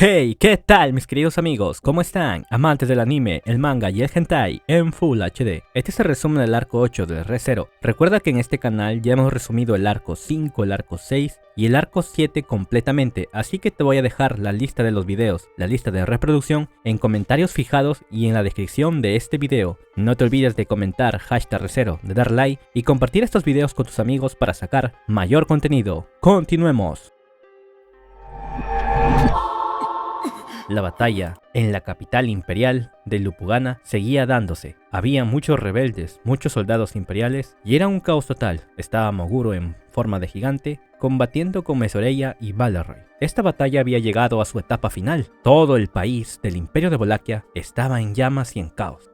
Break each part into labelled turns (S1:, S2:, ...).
S1: Hey, ¿qué tal mis queridos amigos? ¿Cómo están? Amantes del anime, el manga y el hentai en Full HD. Este es el resumen del arco 8 de Re:Zero. Recuerda que en este canal ya hemos resumido el arco 5, el arco 6 y el arco 7 completamente, así que te voy a dejar la lista de los videos, la lista de reproducción en comentarios fijados y en la descripción de este video. No te olvides de comentar #Re:Zero, de dar like y compartir estos videos con tus amigos para sacar mayor contenido. Continuemos. La batalla en la capital imperial de Lupugana seguía dándose. Había muchos rebeldes, muchos soldados imperiales y era un caos total. Estaba Moguro en forma de gigante combatiendo con Mesoreia y Valeroy. Esta batalla había llegado a su etapa final. Todo el país del Imperio de Wallachia estaba en llamas y en caos.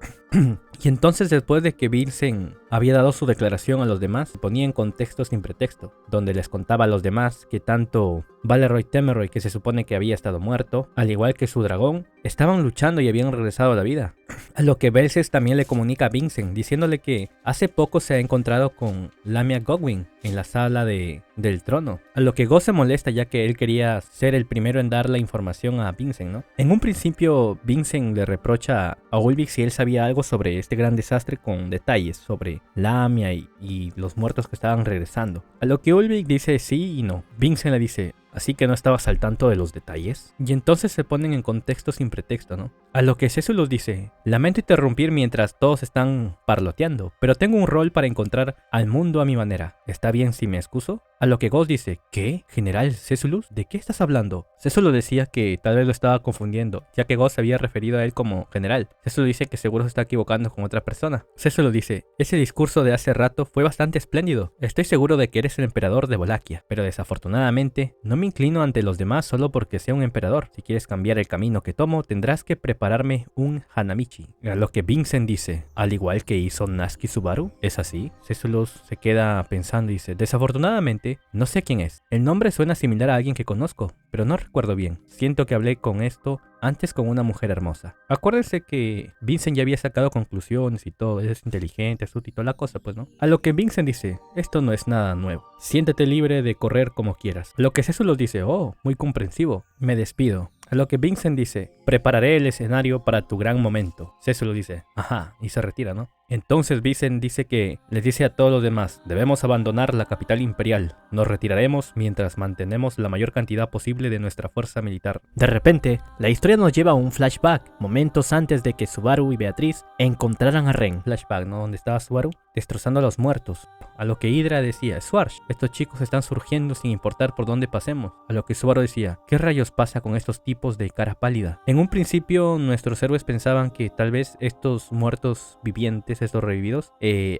S1: Y entonces, después de que Vincent había dado su declaración a los demás, se ponía en contexto sin pretexto, donde les contaba a los demás que tanto Valeroy Temeroy, que se supone que había estado muerto, al igual que su dragón, estaban luchando y habían regresado a la vida. A lo que Belces también le comunica a Vincent, diciéndole que hace poco se ha encontrado con Lamia Godwin en la sala del trono. A lo que Go se molesta, ya que él quería ser el primero en dar la información a Vincent, ¿no? En un principio, Vincent le reprocha a Ulvik si él sabía algo sobre este gran desastre con detalles sobre Lamia y los muertos que estaban regresando. A lo que Ulvik dice sí y no. Vincent le dice: ¿así que no estabas al tanto de los detalles? Y entonces se ponen en contexto sin pretexto, ¿no? A lo que Cesulus dice: lamento interrumpir mientras todos están parloteando, pero tengo un rol para encontrar al mundo a mi manera. ¿Está bien si me excuso? A lo que Ghost dice: ¿qué? ¿General Cesulus? ¿De qué estás hablando? Cesulus decía que tal vez lo estaba confundiendo, ya que Ghost se había referido a él como general. Cesulus dice que seguro se está equivocando con otra persona. Cesulus dice: ese discurso de hace rato fue bastante espléndido. Estoy seguro de que eres el emperador de Wallachia, pero desafortunadamente no me inclino ante los demás solo porque sea un emperador. Si quieres cambiar el camino que tomo, tendrás que prepararme un Hanamichi. A lo que Vincent dice: al igual que hizo Natsuki Subaru. ¿Es así? Cesulus se queda pensando y dice: desafortunadamente no sé quién es. El nombre suena similar a alguien que conozco, pero no recuerdo bien. Siento que hablé con esto antes con una mujer hermosa. Acuérdense que Vincent ya había sacado conclusiones y todo, es inteligente, astuto y toda la cosa, pues, ¿no? A lo que Vincent dice: esto no es nada nuevo. Siéntete libre de correr como quieras. A lo que Cesulus dice: oh, muy comprensivo. Me despido. A lo que Vincent dice: prepararé el escenario para tu gran momento. Cesulus dice: ajá, y se retira, ¿no? Entonces Vincent dice que les dice a todos los demás: debemos abandonar la capital imperial. Nos retiraremos mientras mantenemos la mayor cantidad posible de nuestra fuerza militar. De repente, la historia nos lleva a un flashback, momentos antes de que Subaru y Beatriz encontraran a Ren. Flashback, ¿no? Donde estaba Subaru destrozando a los muertos. A lo que Hydra decía: Swarsh, estos chicos están surgiendo sin importar por dónde pasemos. A lo que Subaru decía: ¿qué rayos pasa con estos tipos de cara pálida? En un principio nuestros héroes pensaban que tal vez estos muertos vivientes, estos revividos,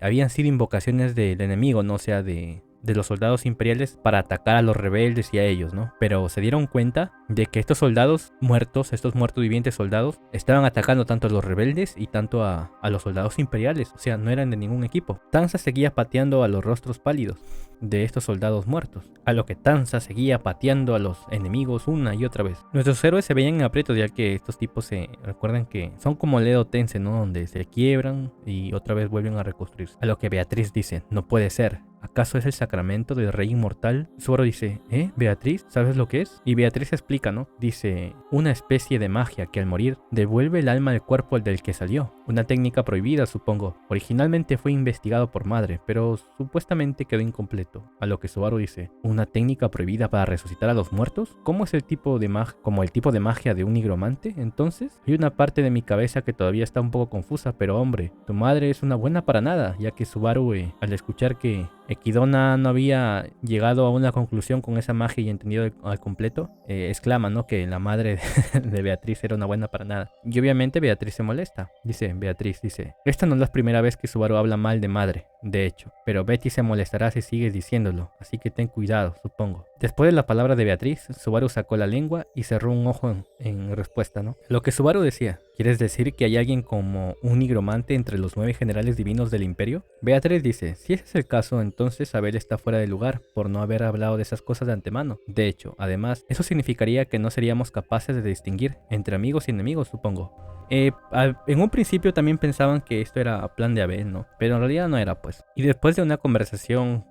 S1: habían sido invocaciones del enemigo, no, o sea, de los soldados imperiales para atacar a los rebeldes y a ellos, ¿no? Pero se dieron cuenta de que estos soldados muertos, estos muertos vivientes soldados, estaban atacando tanto a los rebeldes y tanto a los soldados imperiales, o sea, no eran de ningún equipo. Tanza seguía pateando a los rostros pálidos de estos soldados muertos, a lo que Tanza seguía pateando a los enemigos una y otra vez. Nuestros héroes se veían en aprietos, ya que estos tipos se recuerdan que son como Ledo Tense, ¿no? Donde se quiebran y otra vez vuelven a reconstruirse. A lo que Beatriz dice: no puede ser. ¿Acaso es el sacramento del rey inmortal? Subaru dice: Beatriz, ¿sabes lo que es? Y Beatriz explica, ¿no? Dice: una especie de magia que al morir devuelve el alma al cuerpo del que salió. Una técnica prohibida, supongo. Originalmente fue investigado por Madre, pero supuestamente quedó incompleto. A lo que Subaru dice: ¿una técnica prohibida para resucitar a los muertos? ¿Cómo es el tipo de como el tipo de magia de un nigromante? Entonces, hay una parte de mi cabeza que todavía está un poco confusa, pero hombre, tu madre es una buena para nada, ya que Subaru, al escuchar que Equidona no había llegado a una conclusión con esa magia y entendido al completo, exclama, ¿no? Que la madre de Beatriz era una buena para nada. Y obviamente Beatriz se molesta. Beatriz dice: esta no es la primera vez que Subaru habla mal de Madre, de hecho, pero Betty se molestará si sigues diciéndolo, así que ten cuidado, supongo. Después de la palabra de Beatriz, Subaru sacó la lengua y cerró un ojo en respuesta, ¿no? Lo que Subaru decía: ¿quieres decir que hay alguien como un nigromante entre los 9 generales divinos del imperio? Beatriz dice: si ese es el caso, entonces Abel está fuera de lugar por no haber hablado de esas cosas de antemano. De hecho, además, eso significaría que no seríamos capaces de distinguir entre amigos y enemigos, supongo. En un principio también pensaban que esto era plan de Abel, ¿no? Pero en realidad no era, pues. Y después de una conversación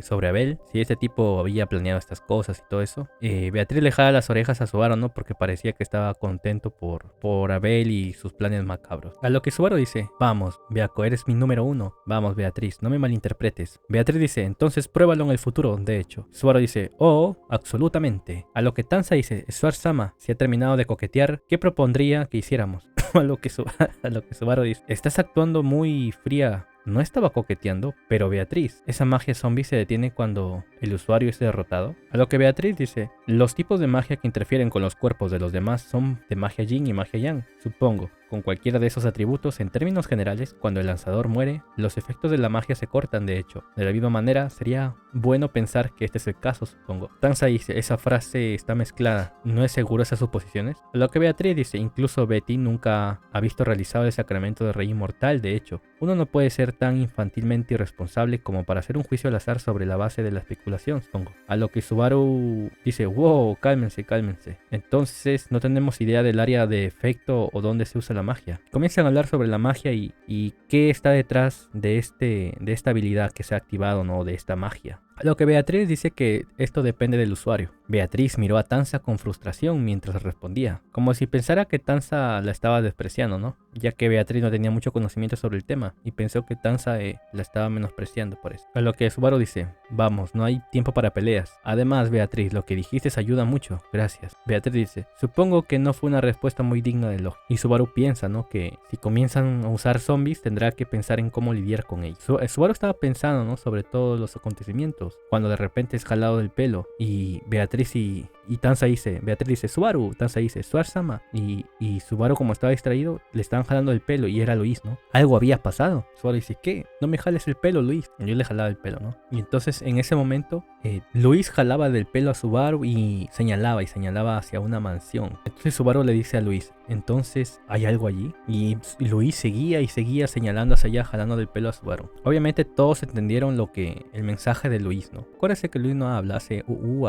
S1: sobre Abel, si este tipo había planeado estas cosas y todo eso. Beatriz le jala las orejas a Subaru, ¿no? Porque parecía que estaba contento por Abel y sus planes macabros. A lo que Subaru dice, vamos, Beaco, eres mi número uno. Vamos, Beatriz, no me malinterpretes. Beatriz dice, entonces pruébalo en el futuro, de hecho. Subaru dice, oh, absolutamente. A lo que Tanza dice, Suar-sama, si ha terminado de coquetear, ¿qué propondría que hiciéramos? a lo que Subaru dice, estás actuando muy fría. No estaba coqueteando, pero Beatriz, esa magia zombie se detiene cuando el usuario es derrotado. A lo que Beatriz dice, los tipos de magia que interfieren con los cuerpos de los demás son de magia yin y magia yang, supongo. Con cualquiera de esos atributos, en términos generales, cuando el lanzador muere, los efectos de la magia se cortan, de hecho. De la misma manera, sería bueno pensar que este es el caso, supongo. Tanza dice, esa frase está mezclada, ¿no es seguro esas suposiciones? A lo que Beatriz dice, incluso Betty nunca ha visto realizado el sacramento de rey inmortal, de hecho. Uno no puede ser tan infantilmente irresponsable como para hacer un juicio al azar sobre la base de la especulación, supongo. A lo que Subaru dice, wow, cálmense, cálmense. Entonces, no tenemos idea del área de efecto o dónde se usa la magia. Comienzan a hablar sobre la magia y qué está detrás de esta habilidad que se ha activado, ¿no? De esta magia. A lo que Beatriz dice que esto depende del usuario. Beatriz miró a Tanza con frustración mientras respondía, como si pensara que Tanza la estaba despreciando, ¿no? Ya que Beatriz no tenía mucho conocimiento sobre el tema y pensó que Tanza la estaba menospreciando por eso. A lo que Subaru dice, vamos, no hay tiempo para peleas. Además, Beatriz, lo que dijiste ayuda mucho, gracias. Beatriz dice, supongo que no fue una respuesta muy digna de elogio. Y Subaru piensa, ¿no? Que si comienzan a usar zombies tendrá que pensar en cómo lidiar con ellos. Subaru estaba pensando, ¿no? Sobre todos los acontecimientos. Cuando de repente es jalado del pelo y Beatriz y Tanza dice, Beatriz dice Subaru, Tanza dice Suar-sama y Subaru, como estaba distraído, le estaban jalando el pelo y era Luis, ¿no? Algo había pasado. Subaru dice, ¿qué? No me jales el pelo, Luis. Y yo le jalaba el pelo, ¿no? Y entonces en ese momento Luis jalaba del pelo a Subaru y señalaba hacia una mansión. Entonces Subaru le dice a Luis, entonces ¿hay algo allí? Y Luis seguía señalando hacia allá, jalando del pelo a Subaru. Obviamente todos entendieron el mensaje de Luis, ¿no? Acuérdense que Luis no habla, hace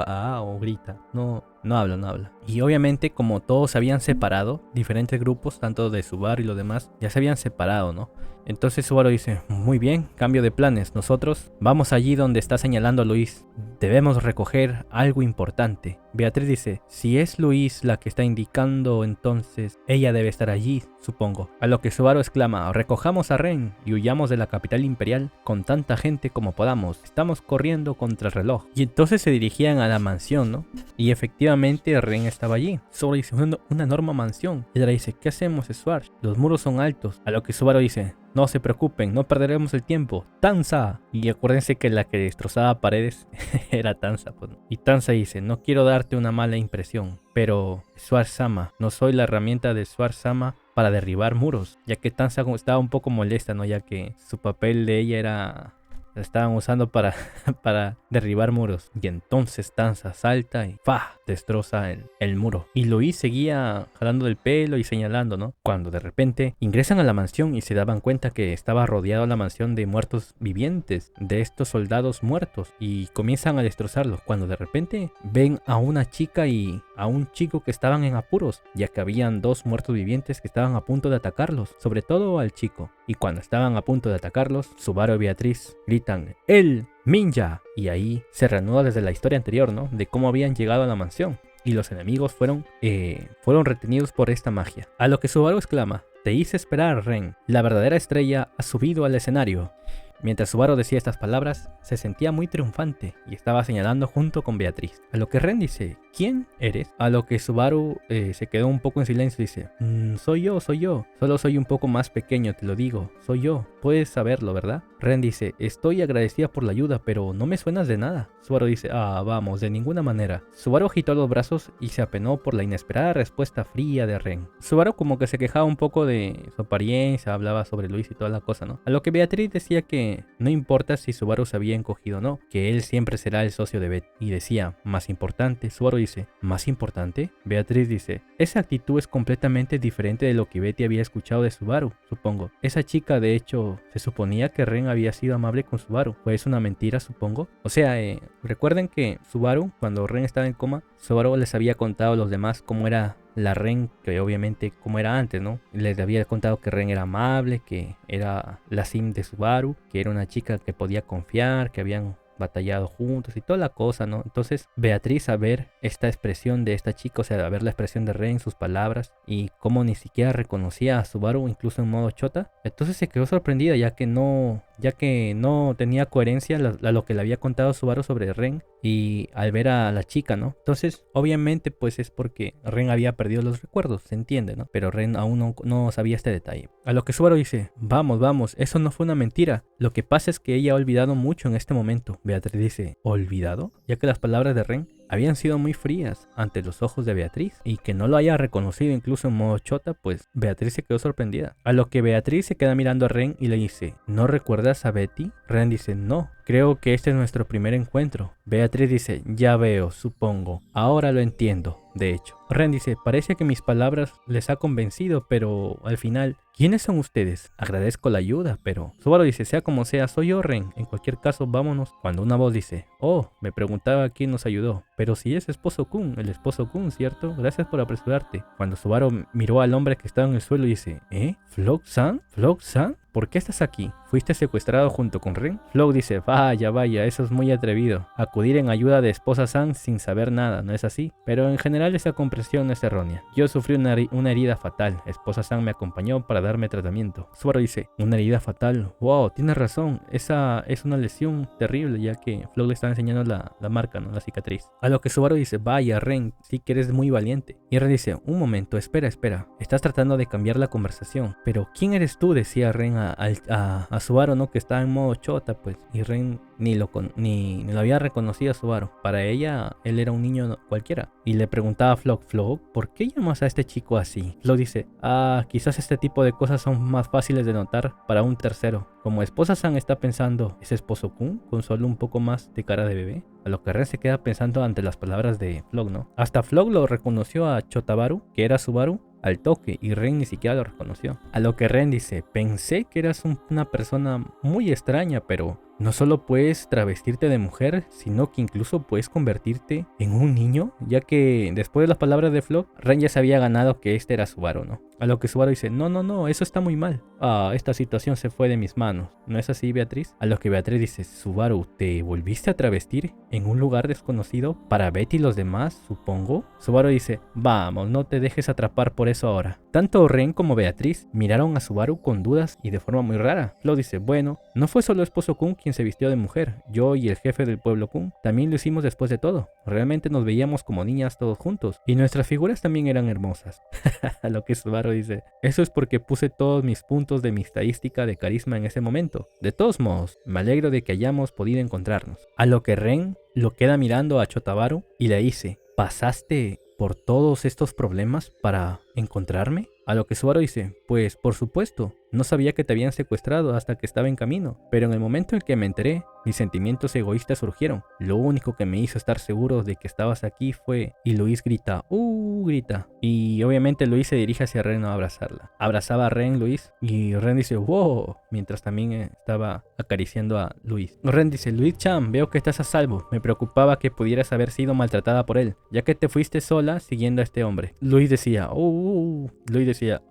S1: a o grita, no habla. Y obviamente como todos se habían separado, diferentes grupos, tanto de Subaru y los demás, ya se habían separado, ¿no? Entonces Subaru dice, muy bien, cambio de planes, nosotros vamos allí donde está señalando Luis, debemos recoger algo importante. Beatriz dice, si es Luis la que está indicando, entonces ella debe estar allí, supongo. A lo que Subaru exclama, recojamos a Ren y huyamos de la capital imperial con tanta gente como podamos, estamos corriendo contra el reloj. Y entonces se dirigían a la mansión, ¿no? Y efectivamente Ren estaba allí. Subaru dice, una enorme mansión. Y ella dice, ¿qué hacemos, Swarsh? Los muros son altos. A lo que Subaru dice, no se preocupen, no perderemos el tiempo. ¡Tanza! Y acuérdense que la que destrozaba paredes era Tanza, pues. Y Tanza dice, no quiero darte una mala impresión, pero Suar-sama, no soy la herramienta de Suar-sama para derribar muros. Ya que Tanza estaba un poco molesta, ¿no? Ya que su papel de ella la estaban usando para derribar muros. Y entonces Tanza salta y ¡fa! Destroza el muro. Y Luis seguía jalando del pelo y señalando, ¿no? Cuando de repente ingresan a la mansión y se daban cuenta que estaba rodeado la mansión de muertos vivientes, de estos soldados muertos, y comienzan a destrozarlos. Cuando de repente ven a una chica y a un chico que estaban en apuros, ya que habían dos muertos vivientes que estaban a punto de atacarlos, sobre todo al chico. Y cuando estaban a punto de atacarlos, Subaru y Beatriz gritan, ¡El ninja! Y ahí se reanuda desde la historia anterior, ¿no? De cómo habían llegado a la mansión. Y los enemigos fueron retenidos por esta magia. A lo que Subaru exclama, te hice esperar, Ren. La verdadera estrella ha subido al escenario. Mientras Subaru decía estas palabras, se sentía muy triunfante y estaba señalando junto con Beatriz. A lo que Ren dice, ¿quién eres? A lo que Subaru se quedó un poco en silencio y dice, soy yo. Solo soy un poco más pequeño, te lo digo. Soy yo. Puedes saberlo, ¿verdad? Ren dice, estoy agradecida por la ayuda, pero no me suenas de nada. Subaru dice, vamos, de ninguna manera. Subaru agitó los brazos y se apenó por la inesperada respuesta fría de Ren. Subaru como que se quejaba un poco de su apariencia, hablaba sobre Luis y toda la cosa, ¿no? A lo que Beatriz decía que no importa si Subaru se había encogido o no, que él siempre será el socio de Beth. Y decía, más importante. Subaru dice, ¿más importante? Beatriz dice, esa actitud es completamente diferente de lo que Betty había escuchado de Subaru, supongo. Esa chica, de hecho, se suponía que Ren había sido amable con Subaru. ¿Pues una mentira, supongo? O sea, recuerden que Subaru, cuando Ren estaba en coma, Subaru les había contado a los demás cómo era la Ren, que obviamente como era antes, ¿no? Les había contado que Ren era amable, que era la sim de Subaru, que era una chica que podía confiar, que habían batallado juntos y toda la cosa, ¿no? Entonces Beatriz, a ver esta expresión de esta chica, o sea, a ver la expresión de Ren, sus palabras y cómo ni siquiera reconocía a Subaru incluso en modo chota, entonces se quedó sorprendida ya que no tenía coherencia lo que le había contado Subaru sobre Ren y al ver a la chica, ¿no? Entonces obviamente pues es porque Ren había perdido los recuerdos, se entiende, ¿no? Pero Ren aún no sabía este detalle. A lo que Subaru dice, vamos, eso no fue una mentira. Lo que pasa es que ella ha olvidado mucho en este momento. Beatriz dice, ¿olvidado? Ya que las palabras de Ren habían sido muy frías ante los ojos de Beatriz y que no lo haya reconocido incluso en modo chota, pues Beatriz se quedó sorprendida. A lo que Beatriz se queda mirando a Ren y le dice, ¿no recuerdas a Betty? Ren dice, no, creo que este es nuestro primer encuentro. Beatriz dice, ya veo, supongo, ahora lo entiendo. De hecho, Ren dice, parece que mis palabras les ha convencido, pero al final, ¿quiénes son ustedes? Agradezco la ayuda, pero... Subaru dice, sea como sea, soy yo, Ren. En cualquier caso, vámonos. Cuando una voz dice, oh, me preguntaba quién nos ayudó. Pero si es esposo Kun, el esposo Kun, ¿cierto? Gracias por apresurarte. Cuando Subaru miró al hombre que estaba en el suelo y dice, ¿Flock-san? ¿Flock-san? ¿Por qué estás aquí? ¿Fuiste secuestrado junto con Ren? Flock dice, vaya, eso es muy atrevido. Acudir en ayuda de esposa San sin saber nada, ¿no es así? Pero en general esa comprensión es errónea. Yo sufrí una herida fatal. Esposa San me acompañó para darme tratamiento. Subaru dice, ¿una herida fatal? Wow, tienes razón. Esa es una lesión terrible, ya que Flock le está enseñando la marca, ¿no? La cicatriz. A lo que Subaru dice, vaya Ren, sí que eres muy valiente. Y Ren dice, un momento, espera. Estás tratando de cambiar la conversación. Pero ¿quién eres tú? Decía Ren a Subaru, ¿no? Que estaba en modo chota, pues. Y Ren ni lo había reconocido a Subaru. Para ella, él era un niño cualquiera. Y le preguntaba a Flock, ¿por qué llamas a este chico así? Flock dice, quizás este tipo de cosas son más fáciles de notar para un tercero. Como esposa San está pensando, ¿es esposo Kun? Con solo un poco más de cara de bebé. A lo que Ren se queda pensando ante las palabras de Flock, ¿no? Hasta Flock lo reconoció a Chotabaru, que era Subaru, al toque, y Ren ni siquiera lo reconoció. A lo que Ren dice, pensé que eras una persona muy extraña, pero no solo puedes travestirte de mujer, sino que incluso puedes convertirte en un niño, ya que después de las palabras de Flock, Ren ya se había ganado que este era Subaru, ¿no? A lo que Subaru dice, no, eso está muy mal. Esta situación se fue de mis manos. ¿No es así, Beatriz? A lo que Beatriz dice, Subaru, ¿te volviste a travestir en un lugar desconocido para Betty y los demás, supongo? Subaru dice, vamos, no te dejes atrapar por eso ahora. Tanto Ren como Beatriz miraron a Subaru con dudas y de forma muy rara. Flock dice, bueno, no fue solo esposo Kun quien se vistió de mujer. Yo y el jefe del pueblo Kun también lo hicimos después de todo. Realmente nos veíamos como niñas todos juntos. Y nuestras figuras también eran hermosas. A lo que Subaru dice, eso es porque puse todos mis puntos de mi estadística de carisma en ese momento. De todos modos, me alegro de que hayamos podido encontrarnos. A lo que Ren lo queda mirando a Chotabaru y le dice, ¿pasaste por todos estos problemas para encontrarme? A lo que Subaru dice, pues por supuesto, no sabía que te habían secuestrado hasta que estaba en camino, pero en el momento en que me enteré, mis sentimientos egoístas surgieron. Lo único que me hizo estar seguro de que estabas aquí fue... Y Luis grita, grita. Y obviamente Luis se dirige hacia Ren a abrazarla. Abrazaba a Ren, Luis, y Ren dice, wow, mientras también estaba acariciando a Luis. Ren dice, Luis-chan, veo que estás a salvo. Me preocupaba que pudieras haber sido maltratada por él, ya que te fuiste sola siguiendo a este hombre. Luis decía, Luis decía,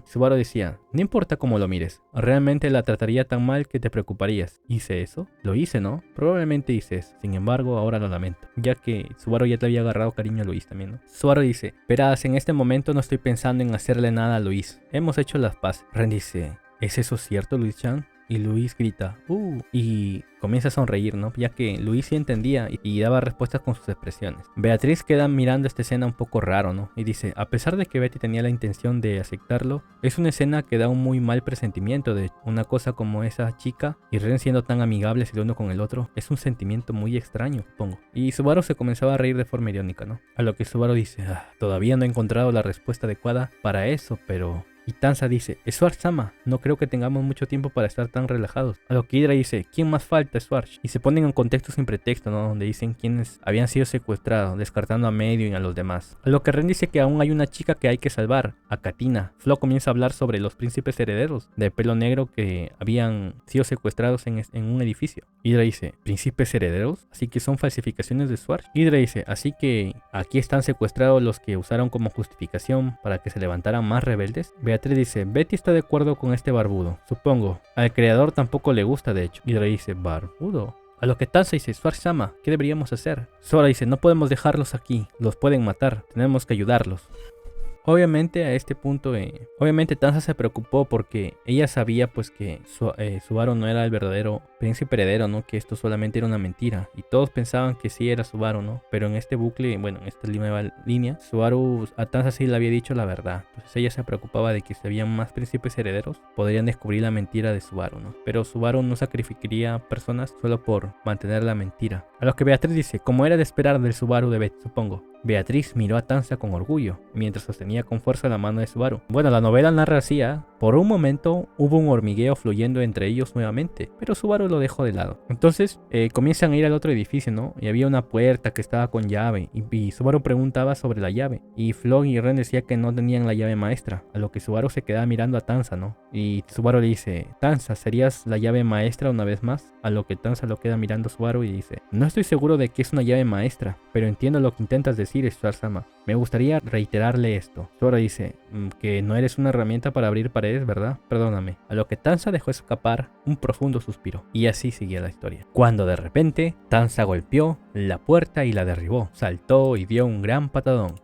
S1: Subaru decía, no importa cómo lo mires, realmente la trataría tan mal que te preocuparías. ¿Hice eso? Lo hice, ¿no? Probablemente hice eso. Sin embargo, ahora lo lamento, ya que Subaru ya te había agarrado cariño a Luis también, ¿no? Subaru dice, verás, en este momento no estoy pensando en hacerle nada a Luis. Hemos hecho las paces. Ren dice, ¿es eso cierto, Luis-chan? Y Luis grita, y comienza a sonreír, ¿no? Ya que Luis sí entendía y daba respuestas con sus expresiones. Beatriz queda mirando esta escena un poco raro, ¿no? Y dice, a pesar de que Betty tenía la intención de aceptarlo, es una escena que da un muy mal presentimiento de una cosa como esa chica y Ren siendo tan amigables el uno con el otro. Es un sentimiento muy extraño, supongo. Y Subaru se comenzaba a reír de forma irónica, ¿no? A lo que Subaru dice, todavía no he encontrado la respuesta adecuada para eso, pero... Y Tanza dice, Schwartz-sama, no creo que tengamos mucho tiempo para estar tan relajados. A lo que Hydra dice, ¿quién más falta, Schwartz? Y se ponen en contexto sin pretexto, ¿no? Donde dicen quiénes habían sido secuestrados, descartando a Medio y a los demás. A lo que Ren dice que aún hay una chica que hay que salvar, a Katina. Flo comienza a hablar sobre los príncipes herederos de pelo negro que habían sido secuestrados en un edificio. Hydra dice, ¿príncipes herederos? Así que son falsificaciones de Schwartz. Hydra dice, así que aquí están secuestrados los que usaron como justificación para que se levantaran más rebeldes. Beatriz dice, Betty está de acuerdo con este barbudo, supongo. Al creador tampoco le gusta, de hecho. Hydra dice, ¿barbudo? A lo que Tanza dice, Swartz-sama, ¿qué deberíamos hacer? Sora dice, no podemos dejarlos aquí, los pueden matar, tenemos que ayudarlos. Obviamente a este punto, obviamente Tanza se preocupó porque ella sabía pues que Subaru no era el verdadero príncipe heredero, ¿no? Que esto solamente era una mentira. Y todos pensaban que sí era Subaru, ¿no? Pero en este bucle, bueno, en esta nueva línea, Subaru a Tanza sí le había dicho la verdad. Entonces ella se preocupaba de que si había más príncipes herederos, podrían descubrir la mentira de Subaru, ¿no? Pero Subaru no sacrificaría personas solo por mantener la mentira. A lo que Beatriz dice, como era de esperar del Subaru de Beth, supongo. Beatriz miró a Tanza con orgullo, mientras sostenía con fuerza la mano de Subaru. Bueno, la novela narra así, por un momento hubo un hormigueo fluyendo entre ellos nuevamente, pero Subaru lo dejó de lado. Entonces comienzan a ir al otro edificio, ¿no? Y había una puerta que estaba con llave, y Subaru preguntaba sobre la llave, y Flock y Ren decían que no tenían la llave maestra, a lo que Subaru se quedaba mirando a Tanza, ¿no? Y Subaru le dice, Tanza, ¿serías la llave maestra una vez más? A lo que Tanza lo queda mirando a Subaru y dice, no estoy seguro de que es una llave maestra, pero entiendo lo que intentas decir, Swartz-sama. Me gustaría reiterarle esto. Subaru dice, que no eres una herramienta para abrir paredes, ¿verdad? Perdóname. A lo que Tanza dejó escapar un profundo suspiro. Y así seguía la historia. Cuando de repente, Tanza golpeó la puerta y la derribó. Saltó y dio un gran patadón.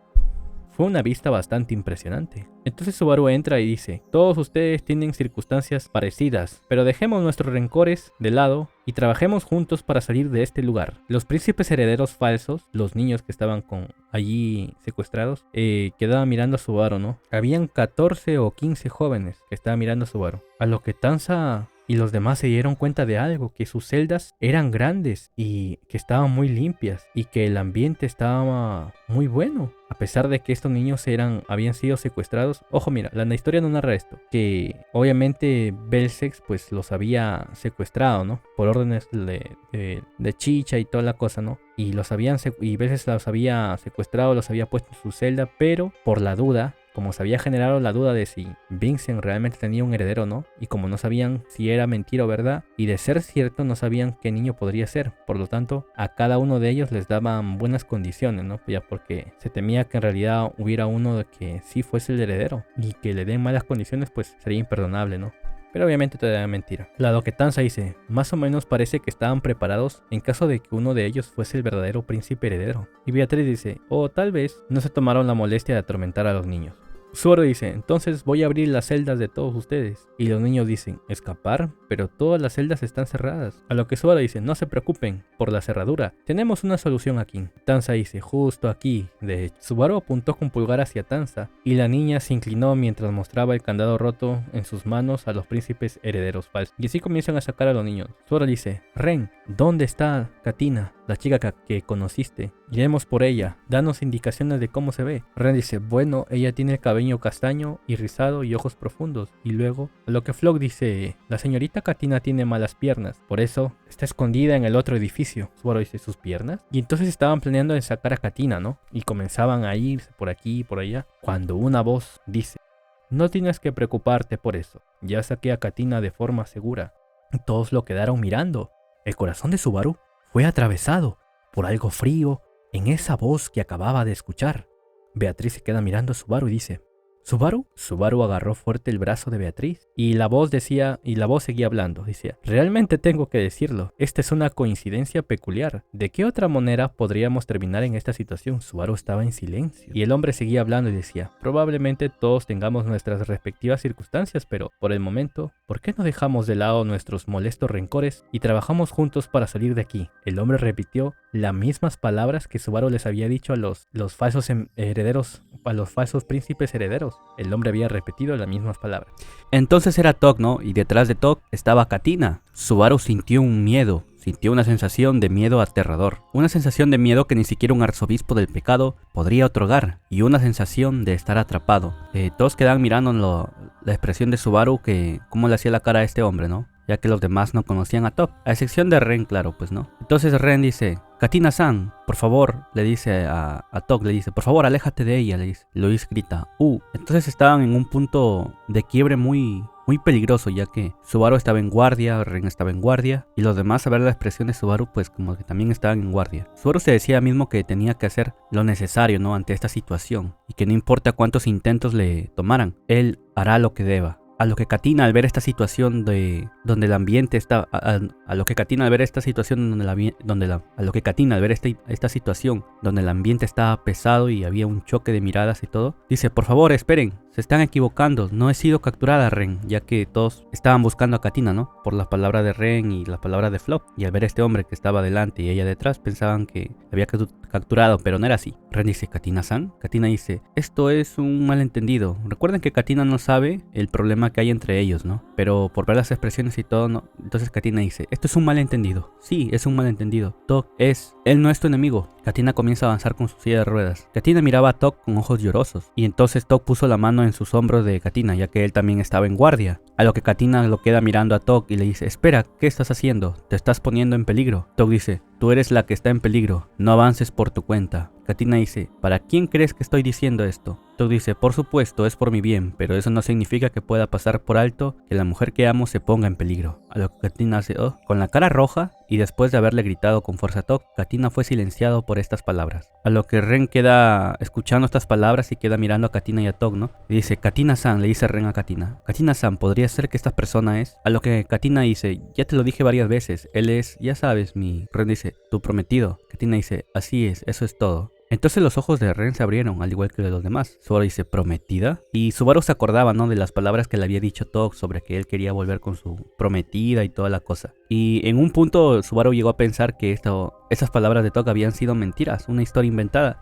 S1: Fue una vista bastante impresionante. Entonces Subaru entra y dice, todos ustedes tienen circunstancias parecidas, pero dejemos nuestros rencores de lado y trabajemos juntos para salir de este lugar. Los príncipes herederos falsos, los niños que estaban allí secuestrados, quedaban mirando a Subaru, ¿no? Habían 14 o 15 jóvenes que estaban mirando a Subaru. A lo que Tanza y los demás se dieron cuenta de algo, que sus celdas eran grandes y que estaban muy limpias y que el ambiente estaba muy bueno. A pesar de que estos niños habían sido secuestrados. Ojo, mira, la historia no narra esto. Que obviamente Belzex pues los había secuestrado, ¿no? Por órdenes de Chicha y toda la cosa, ¿no? Y Belzex los había secuestrado, los había puesto en su celda, pero por la duda, como se había generado la duda de si Vincent realmente tenía un heredero o no, y como no sabían si era mentira o verdad, y de ser cierto no sabían qué niño podría ser, por lo tanto a cada uno de ellos les daban buenas condiciones, ¿no? Ya porque se temía que en realidad hubiera uno de que sí fuese el heredero, y que le den malas condiciones pues sería imperdonable, ¿no? Pero obviamente todo era mentira. La que Tanza dice, más o menos parece que estaban preparados en caso de que uno de ellos fuese el verdadero príncipe heredero. Y Beatriz dice, o tal vez no se tomaron la molestia de atormentar a los niños. Subaru dice, entonces voy a abrir las celdas de todos ustedes. Y los niños dicen, ¿escapar? Pero todas las celdas están cerradas. A lo que Subaru dice, no se preocupen por la cerradura. Tenemos una solución aquí. Tanza dice, justo aquí. De hecho, Subaru apuntó con pulgar hacia Tanza. Y la niña se inclinó mientras mostraba el candado roto en sus manos a los príncipes herederos falsos. Y así comienzan a sacar a los niños. Subaru dice, Ren, ¿dónde está Katina? La chica que conociste. Iremos por ella. Danos indicaciones de cómo se ve. Ren dice, bueno, ella tiene el cabello castaño y rizado y ojos profundos. Y luego, a lo que Flock dice, la señorita Katina tiene malas piernas. Por eso, está escondida en el otro edificio. Subaru dice, ¿sus piernas? Y entonces estaban planeando en sacar a Katina, ¿no? Y comenzaban a irse por aquí y por allá. Cuando una voz dice, no tienes que preocuparte por eso. Ya saqué a Katina de forma segura. Y todos lo quedaron mirando. El corazón de Subaru fue atravesado por algo frío en esa voz que acababa de escuchar. Beatriz se queda mirando a Subaru y dice, ¿Subaru? Subaru agarró fuerte el brazo de Beatriz y la voz seguía hablando. Decía, realmente tengo que decirlo, esta es una coincidencia peculiar. ¿De qué otra manera podríamos terminar en esta situación? Subaru estaba en silencio y el hombre seguía hablando y decía, probablemente todos tengamos nuestras respectivas circunstancias, pero por el momento, ¿por qué no dejamos de lado nuestros molestos rencores y trabajamos juntos para salir de aquí? El hombre repitió las mismas palabras que Subaru les había dicho a los falsos herederos, a los falsos príncipes herederos. El hombre había repetido las mismas palabras.
S2: Entonces era Tok, ¿no? Y detrás de Tok estaba Katina. Subaru sintió un miedo, sintió una sensación de miedo aterrador. Una sensación de miedo que ni siquiera un arzobispo del pecado podría otorgar. Y una sensación de estar atrapado. Todos quedan mirando la expresión de Subaru, que cómo le hacía la cara a este hombre, ¿no? Ya que los demás no conocían a Tok, a excepción de Ren, claro, pues no. Entonces Ren dice, Katina-san, por favor, le dice a Tok, le dice, por favor, aléjate de ella, le dice. Luis grita, Entonces estaban en un punto de quiebre muy peligroso, ya que Subaru estaba en guardia, Ren estaba en guardia, y los demás, a ver la expresión de Subaru, pues como que también estaban en guardia. Subaru se decía mismo que tenía que hacer lo necesario, ¿no? Ante esta situación, y que no importa cuántos intentos le tomaran, él hará lo que deba. A lo que Katina, al ver esta situación de donde el ambiente está, a lo que Katina al ver esta situación, a lo que Katina al ver esta situación, donde el ambiente estaba pesado y había un choque de miradas y todo, dice, por favor, esperen, se están equivocando, no he sido capturada, Ren, ya que todos estaban buscando a Katina, ¿no? Por la palabra de Ren y la palabra de Flock, y al ver a este hombre que estaba delante y ella detrás, pensaban que había capturado, pero no era así. Ren dice, ¿Katina-san? Katina dice, esto es un malentendido. Recuerden que Katina no sabe el problema que hay entre ellos, ¿no? Pero por ver las expresiones y todo, no. Entonces Katina dice, esto es un malentendido. Sí, es un malentendido. Tok él no es tu enemigo. Katina comienza a avanzar con su silla de ruedas. Katina miraba a Tok con ojos llorosos, y entonces Tok puso la mano en sus hombros de Katina, ya que él también estaba en guardia. A lo que Katina lo queda mirando a Tok y le dice, espera, ¿qué estás haciendo? Te estás poniendo en peligro. Tok dice, tú eres la que está en peligro, no avances por tu cuenta. Katina dice, ¿para quién crees que estoy diciendo esto? Tok dice, por supuesto, es por mi bien, pero eso no significa que pueda pasar por alto que la mujer que amo se ponga en peligro. A lo que Katina hace, con la cara roja, y después de haberle gritado con fuerza a Tok, Katina fue silenciado por estas palabras. A lo que Ren queda escuchando estas palabras y queda mirando a Katina y a Tok, ¿no? Y dice, Katina-san, le dice Ren a Katina. Katina-san, ¿podría ser que esta persona es? A lo que Katina dice, ya te lo dije varias veces, él es, ya sabes, mi... Ren dice, tu prometido. Katina dice, así es, eso es todo. Entonces los ojos de Ren se abrieron, al igual que de los demás. Subaru dice, ¿prometida? Y Subaru se acordaba, ¿no? De las palabras que le había dicho Tok sobre que él quería volver con su prometida y toda la cosa. Y en un punto Subaru llegó a pensar que esas palabras de Tok habían sido mentiras, una historia inventada.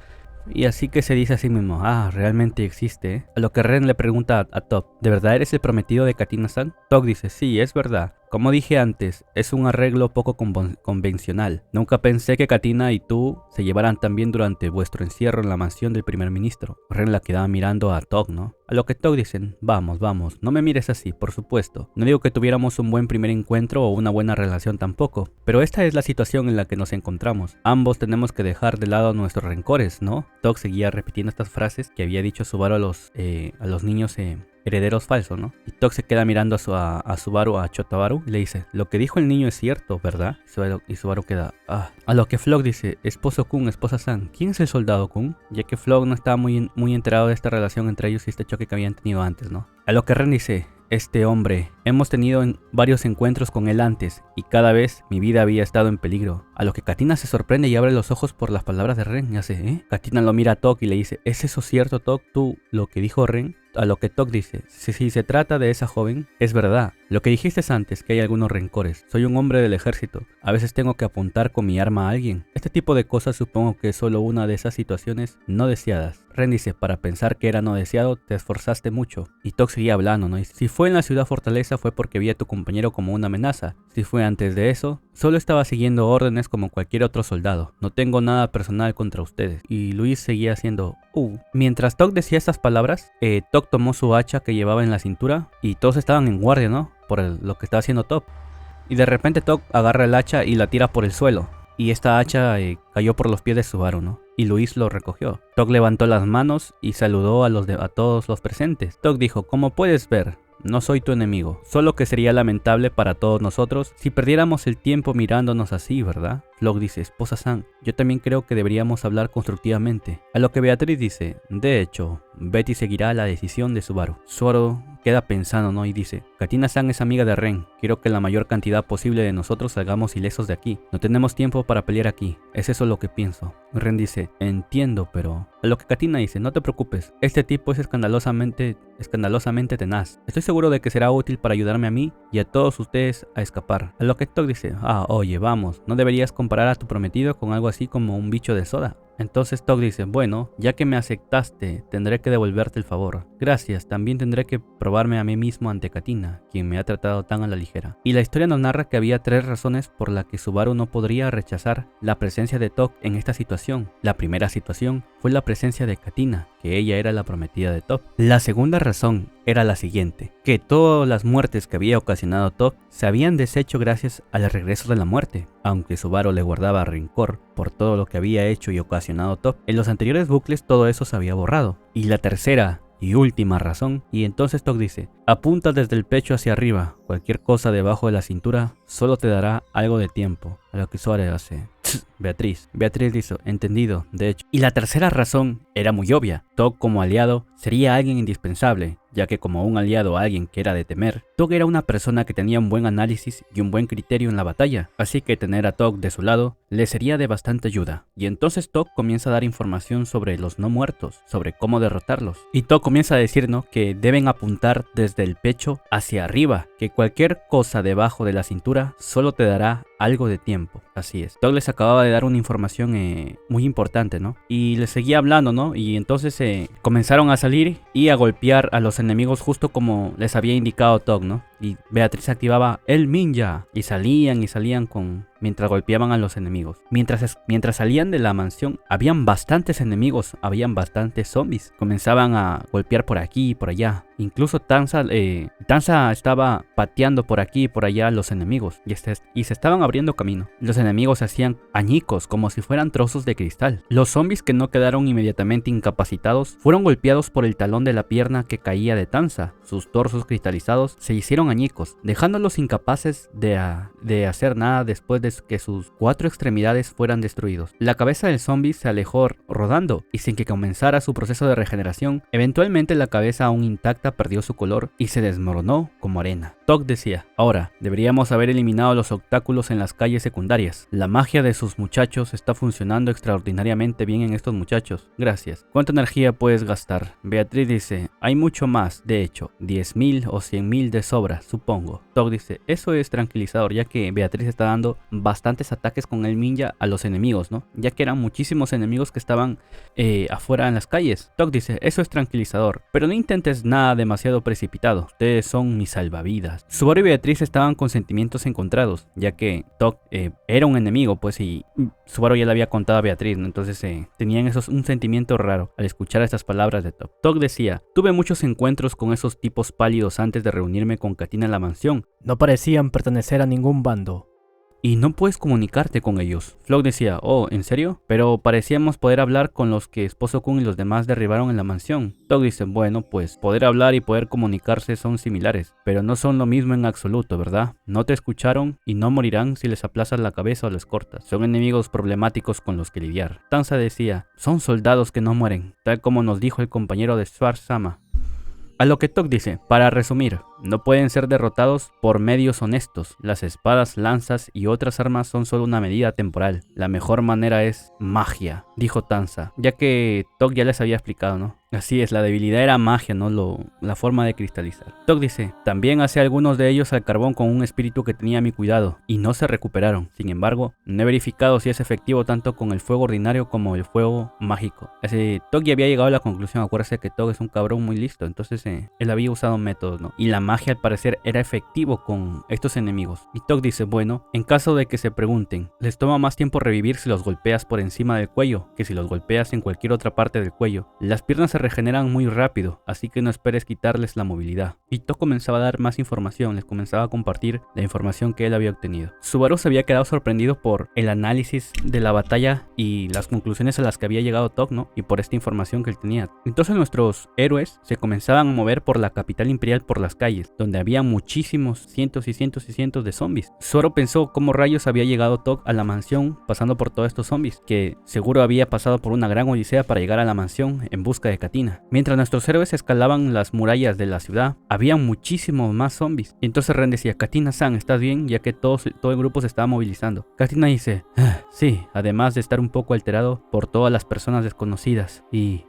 S2: Y así que se dice a sí mismo, realmente existe, ¿eh? A lo que Ren le pregunta a Tok, ¿de verdad eres el prometido de Katina-san? Tok dice, sí, es verdad. Como dije antes, es un arreglo poco convencional. Nunca pensé que Katina y tú se llevaran tan bien durante vuestro encierro en la mansión del primer ministro. Ren la quedaba mirando a Tok, ¿no? A lo que Tok dicen, vamos, no me mires así, por supuesto. No digo que tuviéramos un buen primer encuentro o una buena relación tampoco, pero esta es la situación en la que nos encontramos. Ambos tenemos que dejar de lado nuestros rencores, ¿no? Tok seguía repitiendo estas frases que había dicho Subaru a los niños herederos falsos, ¿no? Y Tok se queda mirando a Subaru, a Chotabaru, y le dice, lo que dijo el niño es cierto, ¿verdad? Y Subaru queda, A lo que Flock dice, esposo Kun, esposa San, ¿quién es el soldado Kun? Ya que Flock no estaba muy enterado de esta relación entre ellos y este choque que habían tenido antes, ¿no? A lo que Ren dice, este hombre, hemos tenido varios encuentros con él antes y cada vez mi vida había estado en peligro. A lo que Katina se sorprende y abre los ojos por las palabras de Ren y hace, Katina lo mira a Tok y le dice, ¿es eso cierto, Tok, tú, lo que dijo Ren? A lo que Tok dice, si se trata de esa joven, es verdad. Lo que dijiste antes, que hay algunos rencores. Soy un hombre del ejército. A veces tengo que apuntar con mi arma a alguien. Este tipo de cosas supongo que es solo una de esas situaciones no deseadas. Ren dice, para pensar que era no deseado, te esforzaste mucho. Y Tok seguía hablando, ¿no? Y si fue en la ciudad fortaleza fue porque vi a tu compañero como una amenaza. Si fue antes de eso, solo estaba siguiendo órdenes como cualquier otro soldado. No tengo nada personal contra ustedes. Y Luis seguía haciendo, Mientras Tok decía estas palabras, Tok tomó su hacha que llevaba en la cintura y todos estaban en guardia, ¿no? Por lo que estaba haciendo Tok. Y de repente Tok agarra el hacha y la tira por el suelo. Y esta hacha cayó por los pies de Subaru, ¿no? Y Luis lo recogió. Tok levantó las manos y saludó a todos los presentes. Tok dijo, como puedes ver, no soy tu enemigo, solo que sería lamentable para todos nosotros si perdiéramos el tiempo mirándonos así, ¿verdad? Flock dice, esposa San, yo también creo que deberíamos hablar constructivamente. A lo que Beatriz dice, de hecho, Betty seguirá la decisión de Subaru. Subaru queda pensando, ¿no? Y dice, Katina-san es amiga de Ren, quiero que la mayor cantidad posible de nosotros salgamos ilesos de aquí. No tenemos tiempo para pelear aquí, es eso lo que pienso. Ren dice, entiendo, pero... A lo que Katina dice, no te preocupes, este tipo es escandalosamente tenaz. Estoy seguro de que será útil para ayudarme a mí y a todos ustedes a escapar. A lo que Tok dice, oye, vamos, no deberías comparar a tu prometido con algo así como un bicho de soda. Entonces Tok dice, bueno, ya que me aceptaste, tendré que devolverte el favor. Gracias, también tendré que probarme a mí mismo ante Katina, quien me ha tratado tan a la ligera. Y la historia nos narra que había 3 razones por las que Subaru no podría rechazar la presencia de Tok en esta situación. La primera situación fue la presencia de Katina, que ella era la prometida de Tok. La segunda razón era la siguiente, que todas las muertes que había ocasionado Tok se habían deshecho gracias al regreso de la muerte. Aunque Subaru le guardaba rencor por todo lo que había hecho y ocasionado Tok, en los anteriores bucles todo eso se había borrado. Y la tercera y última razón, y entonces Tok dice, apunta desde el pecho hacia arriba, cualquier cosa debajo de la cintura solo te dará algo de tiempo. A lo que Subaru hace, Beatriz. Beatriz dice, entendido, de hecho. Y la tercera razón era muy obvia. Tog como aliado sería alguien indispensable, ya que como un aliado a alguien que era de temer, Tog era una persona que tenía un buen análisis y un buen criterio en la batalla, así que tener a Tog de su lado le sería de bastante ayuda. Y entonces Tog comienza a dar información sobre los no muertos, sobre cómo derrotarlos. Y Tog comienza a decirnos que deben apuntar desde el pecho hacia arriba, que cualquier cosa debajo de la cintura solo te dará algo de tiempo. Así es. Tog les acababa de dar una información muy importante, ¿no? Y les seguía hablando, ¿no? Y entonces comenzaron a salir y a golpear a los enemigos justo como les había indicado Tog, ¿no? Y Beatriz activaba el ninja y salían mientras golpeaban a los enemigos. Mientras salían de la mansión, habían bastantes enemigos, habían bastantes zombies. Comenzaban a golpear por aquí y por allá. Incluso Tanza estaba pateando por aquí y por allá a los enemigos y se estaban abriendo camino. Los enemigos hacían añicos como si fueran trozos de cristal. Los zombies que no quedaron inmediatamente incapacitados fueron golpeados por el talón de la pierna que caía de Tanza. Sus torsos cristalizados se hicieron añicos, dejándolos incapaces de hacer nada después de que sus 4 extremidades fueran destruidos. La cabeza del zombie se alejó rodando y sin que comenzara su proceso de regeneración, eventualmente la cabeza aún intacta perdió su color y se desmoronó como arena. Tog decía, ahora, deberíamos haber eliminado los obstáculos en las calles secundarias. La magia de sus muchachos está funcionando extraordinariamente bien en estos muchachos. Gracias. ¿Cuánta energía puedes gastar? Beatriz dice, hay mucho más, de hecho, 10.000 o 100.000 de sobra, supongo. Tog dice, eso es tranquilizador, ya que Beatriz está dando bastantes ataques con el ninja a los enemigos, ¿no? Ya que eran muchísimos enemigos que estaban afuera en las calles. Tog dice, eso es tranquilizador, pero no intentes nada demasiado precipitado. Ustedes son mis salvavidas. Subaru y Beatriz estaban con sentimientos encontrados, ya que Tog era un enemigo, pues, y Subaru ya le había contado a Beatriz, ¿no? Entonces tenían un sentimiento raro al escuchar estas palabras de Tog. Tog decía, tuve muchos encuentros con esos tipos pálidos antes de reunirme con Katina en la mansión.
S1: No parecían pertenecer a ningún bando.
S2: Y no puedes comunicarte con ellos. Flock decía, oh, ¿en serio? Pero parecíamos poder hablar con los que Esposo Kun y los demás derribaron en la mansión. Tog dice, bueno, pues poder hablar y poder comunicarse son similares, pero no son lo mismo en absoluto, ¿verdad? No te escucharon y no morirán si les aplazas la cabeza o les cortas. Son enemigos problemáticos con los que lidiar. Tanza decía, son soldados que no mueren, tal como nos dijo el compañero de Schwarz-sama. A lo que Tog dice, para resumir, no pueden ser derrotados por medios honestos. Las espadas, lanzas y otras armas son solo una medida temporal. La mejor manera es magia, dijo Tanza, ya que Tog ya les había explicado, ¿no? Así es, la debilidad era magia, ¿no? La forma de cristalizar. Tog dice, también hacé algunos de ellos al carbón con un espíritu que tenía a mi cuidado y no se recuperaron. Sin embargo, no he verificado si es efectivo tanto con el fuego ordinario como el fuego mágico. Tog ya había llegado a la conclusión, acuérdate que Tog es un cabrón muy listo, entonces él había usado métodos, ¿no? Y la magia al parecer era efectivo con estos enemigos. Y Tog dice, bueno, en caso de que se pregunten, les toma más tiempo revivir si los golpeas por encima del cuello que si los golpeas en cualquier otra parte del cuello. Las piernas se regeneran muy rápido, así que no esperes quitarles la movilidad. Y Tog comenzaba a dar más información, les comenzaba a compartir la información que él había obtenido. Subaru se había quedado sorprendido por el análisis de la batalla y las conclusiones a las que había llegado Tog, ¿no? Y por esta información que él tenía. Entonces nuestros héroes se comenzaban a mover por la capital imperial por las calles, donde había muchísimos, cientos y cientos y cientos de zombies. Zoro pensó cómo rayos había llegado Tog a la mansión pasando por todos estos zombies, que seguro había pasado por una gran odisea para llegar a la mansión en busca de Katina. Mientras nuestros héroes escalaban las murallas de la ciudad, había muchísimos más zombies. Y entonces Ren decía, Katina-san, ¿estás bien? Ya que todo el grupo se estaba movilizando. Katina dice, sí, además de estar un poco alterado por todas las personas desconocidas. Y,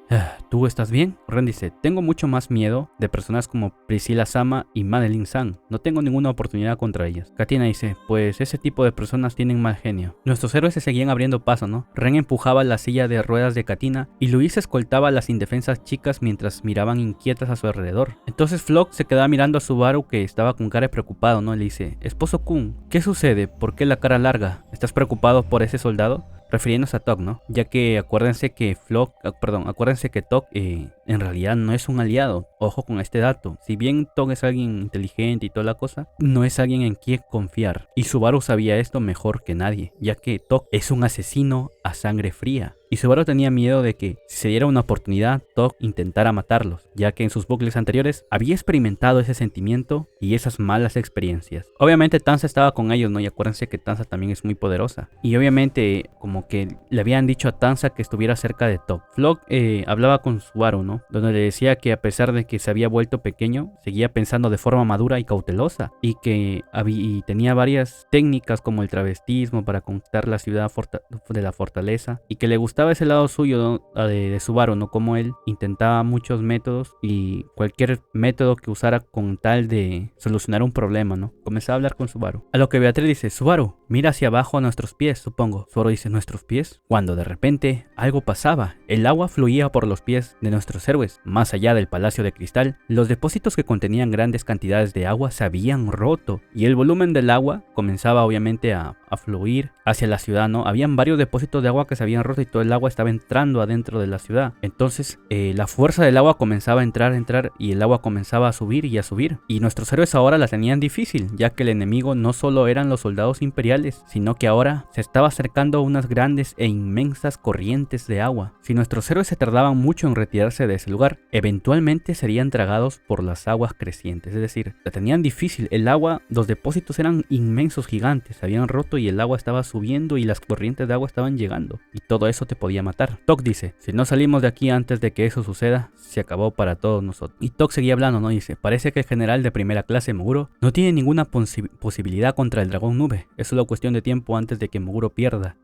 S2: ¿tú estás bien? Ren dice, tengo mucho más miedo de personas como Priscilla-sama y Madeline-san. No tengo ninguna oportunidad contra ellas. Katina dice, pues ese tipo de personas tienen mal genio. Nuestros héroes se seguían abriendo paso, ¿no? Ren empujaba la silla de ruedas de Katina y Luis escoltaba a las indefensas chicas mientras miraban inquietas a su alrededor. Entonces Flock se quedaba mirando a Subaru, que estaba con cara de preocupado, ¿no? Le dice, Esposo Kun, ¿qué sucede? ¿Por qué la cara larga? ¿Estás preocupado por ese soldado? Refiriéndose a Tog, ¿no? Ya que acuérdense que Tog en realidad no es un aliado. Ojo con este dato. Si bien Tog es alguien inteligente y toda la cosa, no es alguien en quien confiar. Y Subaru sabía esto mejor que nadie, ya que Tog es un asesino a sangre fría. Y Subaru tenía miedo de que, si se diera una oportunidad, Tog intentara matarlos, ya que en sus bucles anteriores había experimentado ese sentimiento y esas malas experiencias. Obviamente Tanza estaba con ellos, ¿no? Y acuérdense que Tanza también es muy poderosa. Y obviamente como que le habían dicho a Tanza que estuviera cerca de Tog. Flock hablaba con Subaru, ¿no? Donde le decía que a pesar de que se había vuelto pequeño, seguía pensando de forma madura y cautelosa, y que tenía varias técnicas como el travestismo para conquistar la ciudad de la fortaleza, y que le gustaba ese lado suyo, ¿no? de Subaru, ¿no? Como él intentaba muchos métodos y cualquier método que usara con tal de solucionar un problema, ¿no? Comenzaba a hablar con Subaru. A lo que Beatriz dice: Subaru, mira hacia abajo a nuestros pies, supongo. Subaru dice: ¿nuestros pies? Cuando de repente algo pasaba. El agua fluía por los pies de nuestros héroes. Más allá del Palacio de Cristal, los depósitos que contenían grandes cantidades de agua se habían roto y el volumen del agua comenzaba obviamente a fluir hacia la ciudad, ¿no? Habían varios depósitos de agua que se habían roto y todo el agua estaba entrando adentro de la ciudad. Entonces la fuerza del agua comenzaba a entrar y el agua comenzaba a subir y a subir. Y nuestros héroes ahora la tenían difícil, ya que el enemigo no solo eran los soldados imperiales, sino que ahora se estaba acercando unas grandes e inmensas corrientes de agua. Si nuestros héroes se tardaban mucho en retirarse de ese lugar, eventualmente serían tragados por las aguas crecientes. Es decir, la tenían difícil. El agua, los depósitos eran inmensos, gigantes, se habían roto y el agua estaba subiendo y las corrientes de agua estaban llegando. Y todo eso te podía matar. Tog dice: si no salimos de aquí antes de que eso suceda, se acabó para todos nosotros. Y Tog seguía hablando, ¿no? Dice: parece que el general de primera clase, Moguro, no tiene ninguna posibilidad contra el dragón nube. Es solo cuestión de tiempo antes de que Moguro pierda.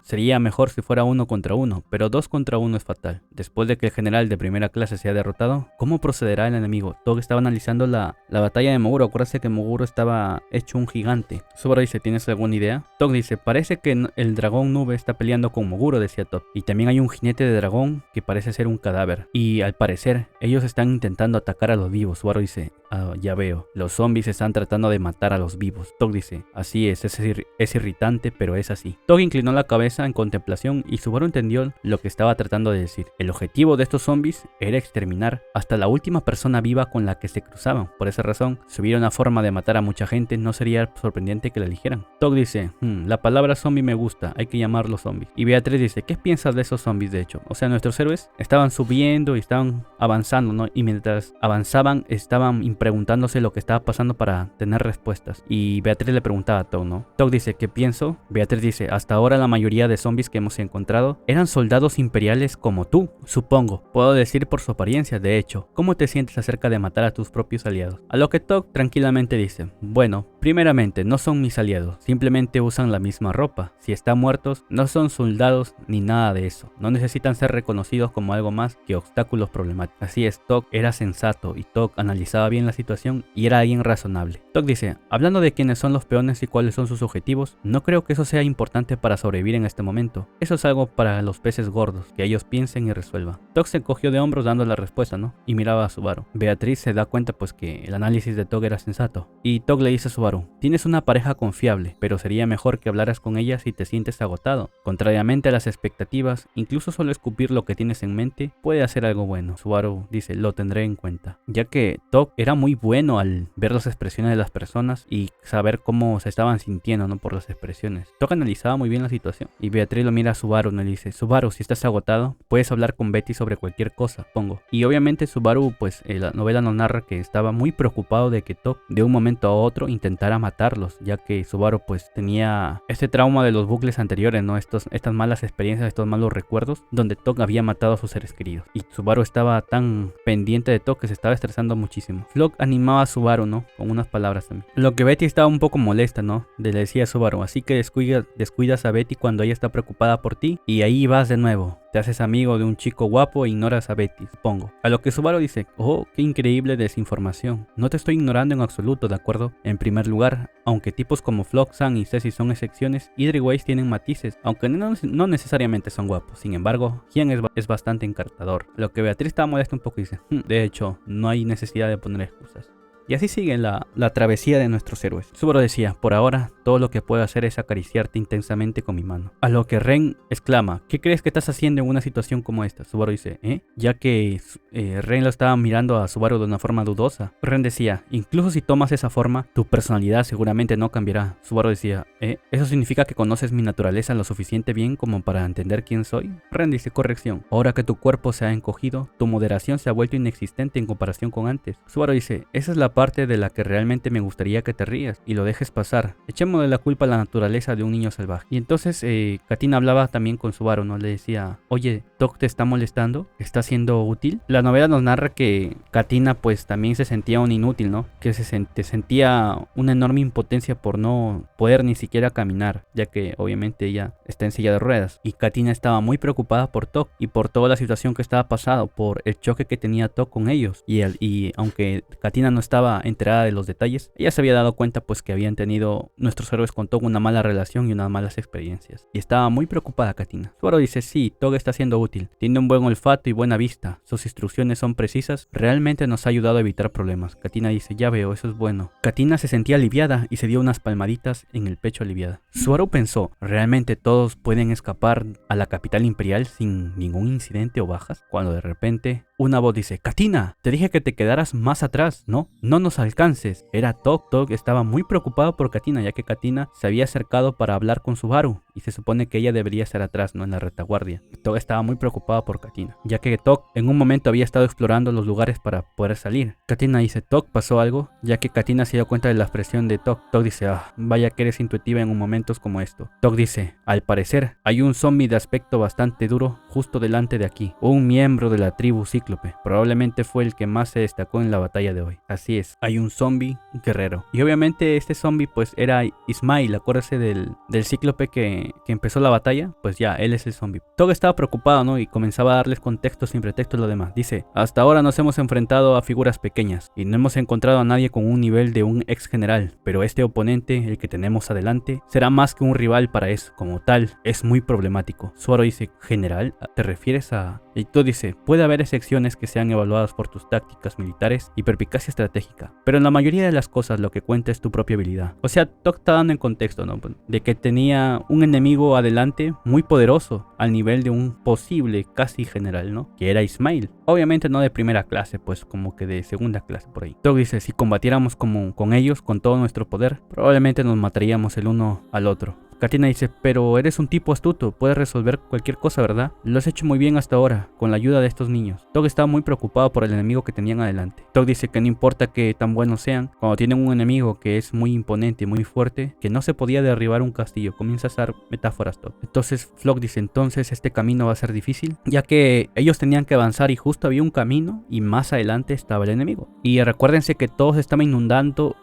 S2: Sería mejor si fuera 1 contra 1, pero 2 contra 1 es fatal. Después de que el general de primera clase sea derrotado, ¿cómo procederá el enemigo? Tog estaba analizando la batalla de Moguro. Acuérdate que Moguro estaba hecho un gigante. Subaru dice: ¿tienes alguna idea? Tog dice: parece que el dragón nube está peleando con Moguro, decía Tog. Y también hay un jinete de dragón que parece ser un cadáver. Y al parecer, ellos están intentando atacar a los vivos. Subaru dice: ya veo, los zombies están tratando de matar a los vivos. Tog dice: así es irritante, pero es así. Tog inclinó la cabeza en contemplación y Subaru entendió lo que estaba tratando de decir. El objetivo de estos zombies era exterminar hasta la última persona viva con la que se cruzaban. Por esa razón, si hubiera una forma de matar a mucha gente, no sería sorprendente que la eligieran. Tog dice: la palabra zombie me gusta, hay que llamarlos zombies. Y Beatriz dice: ¿qué piensas de esos zombies de hecho? O sea, nuestros héroes estaban subiendo y estaban avanzando, ¿no? Y mientras avanzaban, estaban preguntándose lo que estaba pasando para tener respuestas. Y Beatriz le preguntaba a Tog, ¿no? Tog dice: ¿qué pienso? Beatriz dice: hasta ahora la mayoría de zombies que hemos encontrado eran soldados imperiales como tú, supongo. Puedo decir por su apariencia, de hecho. ¿Cómo te sientes acerca de matar a tus propios aliados? A lo que Tog tranquilamente dice: bueno, primeramente, no son mis aliados, simplemente usan la misma ropa. Si están muertos, no son soldados ni nada de eso. No necesitan ser reconocidos como algo más que obstáculos problemáticos. Así es, Tog era sensato y Tog analizaba bien la situación y era alguien razonable. Tog dice: hablando de quiénes son los peones y cuáles son sus objetivos, no creo que eso sea importante para sobrevivir en este momento. Eso es algo para los peces gordos, que ellos piensen y resuelvan. Tog se encogió de hombros dando la respuesta, ¿no? Y miraba a Subaru. Beatriz se da cuenta pues que el análisis de Tog era sensato. Y Tog le dice a Subaru: tienes una pareja confiable, pero sería mejor que hablaras con ella si te sientes agotado. Contrariamente a las expectativas, incluso solo escupir lo que tienes en mente puede hacer algo bueno. Subaru dice: lo tendré en cuenta. Ya que Tog era muy bueno al ver las expresiones de las personas y saber cómo se estaban sintiendo, ¿no? Por las expresiones. Tog analizaba muy bien la situación. Y Beatriz lo mira a Subaru y le dice: Subaru, si estás agotado, puedes hablar con Betty sobre cualquier cosa, pongo. Y obviamente Subaru, pues la novela nos narra que estaba muy preocupado de que Tog de un momento a otro intentara matarlos, ya que Subaru pues tenía este trauma de los bucles anteriores, ¿no? Estas malas experiencias, estos malos recuerdos donde Tog había matado a sus seres queridos. Y Subaru estaba tan pendiente de Tog que se estaba estresando muchísimo. Flock animaba a Subaru, ¿no? Con unas palabras también. Lo que Betty estaba un poco molesta, ¿no? Le decía a Subaru: así que descuidas a Betty cuando ella está preocupada por ti y ahí vas de nuevo. Te haces amigo de un chico guapo e ignoras a Betty, supongo. A lo que Subaru dice: oh, qué increíble desinformación. No te estoy ignorando en absoluto, ¿de acuerdo? En primer lugar, aunque tipos como Flock, San y Ceci son excepciones, Idri Weiss tienen matices, aunque no necesariamente son guapos. Sin embargo, Hien es bastante encantador. A lo que Beatriz estaba molesta un poco y dice: de hecho, no hay necesidad de poner excusas. Y así sigue la travesía de nuestros héroes. Subaru decía, por ahora, todo lo que puedo hacer es acariciarte intensamente con mi mano. A lo que Ren exclama, ¿qué crees que estás haciendo en una situación como esta? Subaru dice, ya que Ren lo estaba mirando a Subaru de una forma dudosa. Ren decía, incluso si tomas esa forma, tu personalidad seguramente no cambiará. Subaru decía, ¿eso significa que conoces mi naturaleza lo suficiente bien como para entender quién soy? Ren dice, corrección, ahora que tu cuerpo se ha encogido, tu moderación se ha vuelto inexistente en comparación con antes. Subaru dice, esa es la parte de la que realmente me gustaría que te rías y lo dejes pasar. Echémosle la culpa a la naturaleza de un niño salvaje. Y entonces Katina hablaba también con Subaru, ¿no? Le decía, oye, Doc te está molestando, ¿está siendo útil? La novela nos narra que Katina pues también se sentía un inútil, ¿no? Que sentía una enorme impotencia por no poder ni siquiera caminar, ya que obviamente ella está en silla de ruedas. Y Katina estaba muy preocupada por Tok y por toda la situación que estaba pasando, por el choque que tenía Tok con ellos. Y aunque Katina no estaba enterada de los detalles, ella se había dado cuenta pues que habían tenido nuestros héroes con Tok una mala relación y unas malas experiencias. Y estaba muy preocupada Katina. Subaru dice, sí, Tok está siendo útil, tiene un buen olfato y buena vista, sus instrucciones son precisas, realmente nos ha ayudado a evitar problemas. Katina dice, ya veo, eso es bueno. Katina se sentía aliviada y se dio unas palmaditas en el pecho aliviada. Subaru pensó, ¿realmente todos pueden escapar a la capital imperial sin ningún incidente o bajas? Cuando de repente una voz dice, Katina, te dije que te quedaras más atrás, ¿no? No nos alcances. Era Tok. Tok estaba muy preocupado por Katina, ya que Katina se había acercado para hablar con Subaru y se supone que ella debería estar atrás, no en la retaguardia. Tok estaba muy preocupado por Katina, ya que Tok en un momento había estado explorando los lugares para poder salir. Katina dice, Tok, ¿pasó algo? Ya que Katina se dio cuenta de la expresión de Tok. Tok dice, vaya que eres intuitiva en momentos como esto. Tok dice, al parecer hay un zombie de aspecto bastante duro justo delante de aquí, un miembro de la tribu Cíclope. Probablemente fue el que más se destacó en la batalla de hoy. Así es, hay un zombie guerrero. Y obviamente este zombie pues era Ismail, acuérdese del Cíclope que empezó la batalla, pues ya, él es el zombie. Tok estaba preocupado, ¿no? Y comenzaba a darles contexto sin pretexto a lo demás. Dice, hasta ahora nos hemos enfrentado a figuras pequeñas y no hemos encontrado a nadie con un nivel de un ex general, pero este oponente, el que tenemos adelante, será más que un rival para eso. Como tal, es muy problemático. Subaru dice, ¿general? ¿Te refieres a...? Y Tok dice, puede haber excepciones que sean evaluadas por tus tácticas militares y perspicacia estratégica, pero en la mayoría de las cosas lo que cuenta es tu propia habilidad. O sea, Tok está dando en contexto, ¿no? De que tenía un enemigo adelante muy poderoso, al nivel de un posible casi general, ¿no? Que era Ismail. Obviamente no de primera clase, pues como que de segunda clase por ahí. Tok dice, si combatiéramos con ellos, con todo nuestro poder, probablemente nos mataríamos el uno al otro. Katina dice, pero eres un tipo astuto, puedes resolver cualquier cosa, ¿verdad? Lo has hecho muy bien hasta ahora, con la ayuda de estos niños. Tok estaba muy preocupado por el enemigo que tenían adelante. Tok dice que no importa que tan buenos sean, cuando tienen un enemigo que es muy imponente y muy fuerte, que no se podía derribar un castillo. Comienza a usar metáforas Tok. Entonces Floch dice, entonces este camino va a ser difícil, ya que ellos tenían que avanzar y justo había un camino y más adelante estaba el enemigo. Y recuérdense que todos estaban inundando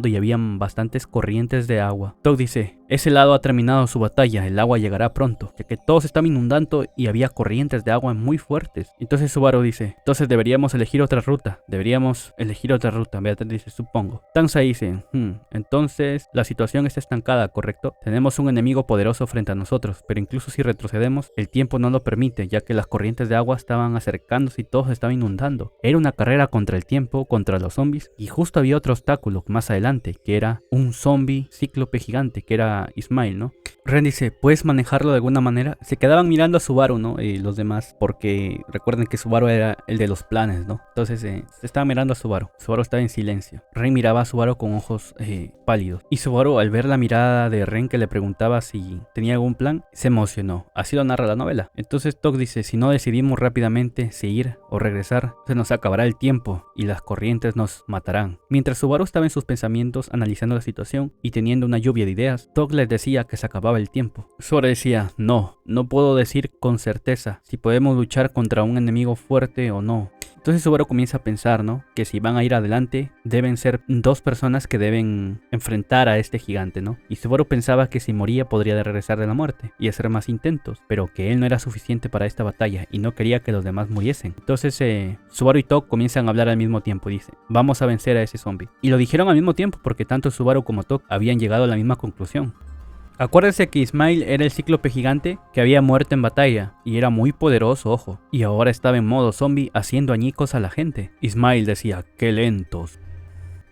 S2: y habían bastantes corrientes de agua. Tok dice, ese lado ha terminado su batalla, el agua llegará pronto, ya que todos estaban inundando y había corrientes de agua muy fuertes. Entonces Subaru dice, entonces deberíamos elegir otra ruta, Beatriz dice, supongo. Tansa dice, entonces la situación está estancada, ¿correcto? Tenemos un enemigo poderoso frente a nosotros, pero incluso si retrocedemos, el tiempo no lo permite, ya que las corrientes de agua estaban acercándose y todo estaba inundando. Era una carrera contra el tiempo, contra los zombies, y justo había otro obstáculo más adelante, que era un zombie cíclope gigante, que era Ismail, ¿no? Ren dice, ¿puedes manejarlo de alguna manera? Se quedaban mirando a Subaru, ¿no? Y los demás, porque recuerden que Subaru era el de los planes, ¿no? Entonces se estaba mirando a Subaru. Subaru estaba en silencio. Ren miraba a Subaru con ojos pálidos. Y Subaru, al ver la mirada de Ren que le preguntaba si tenía algún plan, se emocionó. Así lo narra la novela. Entonces Tok dice, si no decidimos rápidamente seguir o regresar, se nos acabará el tiempo y las corrientes nos matarán. Mientras Subaru estaba en sus pensamientos analizando la situación y teniendo una lluvia de ideas, Tok les decía que se acababa el tiempo. Subaru decía, no puedo decir con certeza si podemos luchar contra un enemigo fuerte o no. Entonces Subaru comienza a pensar, ¿no? Que si van a ir adelante, deben ser dos personas que deben enfrentar a este gigante, ¿no? Y Subaru pensaba que si moría podría regresar de la muerte y hacer más intentos, pero que él no era suficiente para esta batalla y no quería que los demás muriesen. Entonces Subaru y Tok comienzan a hablar al mismo tiempo y dicen, vamos a vencer a ese zombie. Y lo dijeron al mismo tiempo porque tanto Subaru como Tok habían llegado a la misma conclusión. Acuérdense que Ismail era el cíclope gigante que había muerto en batalla y era muy poderoso, ojo, y ahora estaba en modo zombie haciendo añicos a la gente. Ismail decía, qué lentos.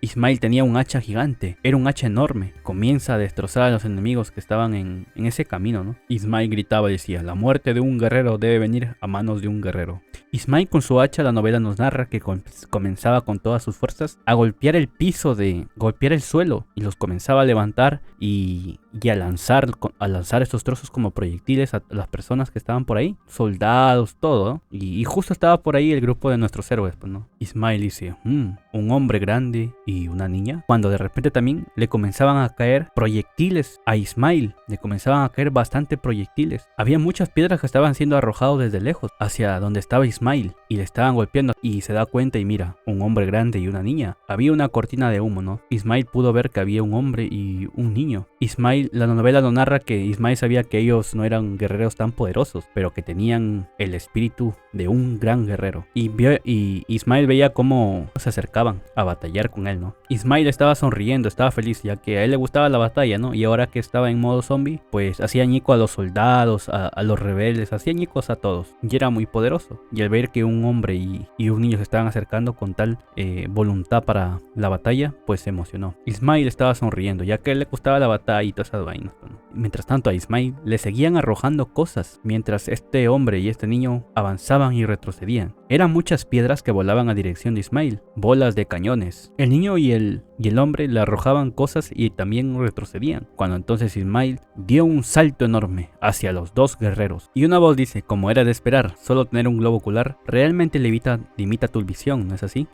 S2: Ismail tenía un hacha gigante, era un hacha enorme. Comienza a destrozar a los enemigos que estaban en ese camino, ¿no? Ismail gritaba y decía, la muerte de un guerrero debe venir a manos de un guerrero. Ismail con su hacha, la novela nos narra que comenzaba con todas sus fuerzas a golpear el piso, golpear el suelo, y los comenzaba a levantar y a lanzar estos trozos como proyectiles a las personas que estaban por ahí, soldados, todo, ¿no? Y justo estaba por ahí el grupo de nuestros héroes, pues, ¿no? Ismail dice, un hombre grande y una niña, cuando de repente también le comenzaban a caer proyectiles a Ismail, le comenzaban a caer bastante proyectiles. Había muchas piedras que estaban siendo arrojadas desde lejos hacia donde estaba Ismail y le estaban golpeando, y se da cuenta y mira, un hombre grande y una niña. Había una cortina de humo, ¿no? Ismail pudo ver que había un hombre y un niño. Ismail, la novela nos narra que Ismail sabía que ellos no eran guerreros tan poderosos, pero que tenían el espíritu de un gran guerrero. Y Ismail veía cómo se acercaban a batallar con él, ¿no? Ismail estaba sonriendo, estaba feliz, ya que a él le gustaba la batalla, ¿no? Y ahora que estaba en modo zombie, pues hacía ñico a los soldados, a los rebeldes, hacía ñicos a todos. Y era muy poderoso. Y al ver que un hombre y un niño se estaban acercando con tal voluntad para la batalla, pues se emocionó. Ismail estaba sonriendo, ya que a él le gustaba la batalla y todas esas vainas, ¿no? Mientras tanto a Ismail le seguían arrojando cosas, mientras este hombre y este niño avanzaban y retrocedían. Eran muchas piedras que volaban a dirección de Ismail, bolas de cañones. El niño y el hombre le arrojaban cosas y también retrocedían, cuando entonces Ismail dio un salto enorme hacia los dos guerreros. Y una voz dice, como era de esperar, solo tener un globo ocular realmente limita tu visión, ¿no es así?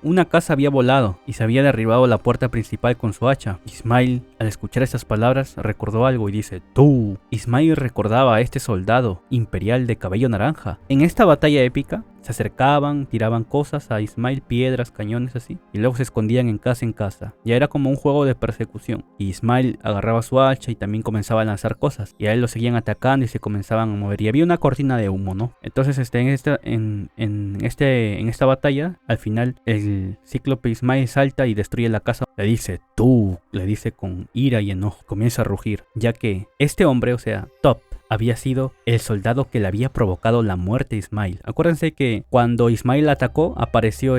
S2: Una casa había volado y se había derribado la puerta principal con su hacha. Ismail, al escuchar estas palabras, recordó algo y dice, tú. Ismail recordaba a este soldado imperial de cabello naranja. En esta batalla épica, se acercaban, tiraban cosas a Ismail, piedras, cañones así, y luego se escondían en casa. Ya era como un juego de persecución. Y Ismail agarraba su hacha y también comenzaba a lanzar cosas. Y a él lo seguían atacando y se comenzaban a mover. Y había una cortina de humo, ¿no? Entonces en esta batalla, al final, el cíclope Ismail salta y destruye la casa. Le dice, tú, le dice con ira y enojo. Comienza a rugir, ya que este hombre, o sea, Top, había sido el soldado que le había provocado la muerte a Ismail. Acuérdense que cuando Ismail atacó, apareció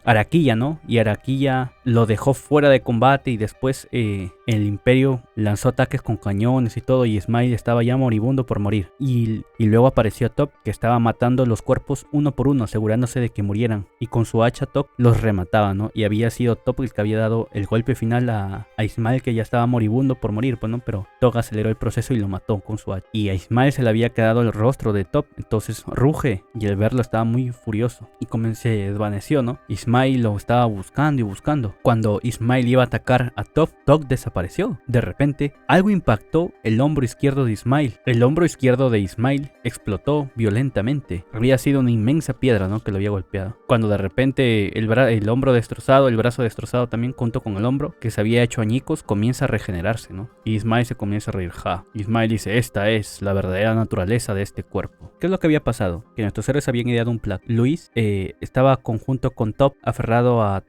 S2: Araquilla, ¿no? Y Araquilla lo dejó fuera de combate y después el imperio lanzó ataques con cañones y todo y Ismail estaba ya moribundo por morir. Y luego apareció Top, que estaba matando los cuerpos uno por uno, asegurándose de que murieran. Y con su hacha Top los remataba, ¿no? Y había sido Top el que había dado el golpe final a Ismail, que ya estaba moribundo por morir, pues no, pero Top aceleró el proceso y lo mató con su hacha. Y a Ismail se le había quedado el rostro de Top, entonces ruge y al verlo estaba muy furioso y se desvaneció, ¿no? Ismail lo estaba buscando y buscando. Cuando Ismail iba a atacar a Top, Top desapareció. De repente, algo impactó el hombro izquierdo de Ismail. El hombro izquierdo de Ismail explotó violentamente. Había sido una inmensa piedra, ¿no? Que lo había golpeado. Cuando de repente el hombro destrozado, el brazo destrozado también junto con el hombro, que se había hecho añicos, comienza a regenerarse, ¿no? Y Ismail se comienza a reír. Ismail dice, esta es la verdadera naturaleza de este cuerpo. ¿Qué es lo que había pasado? Que nuestros héroes habían ideado un plan. Luis estaba junto con Top aferrado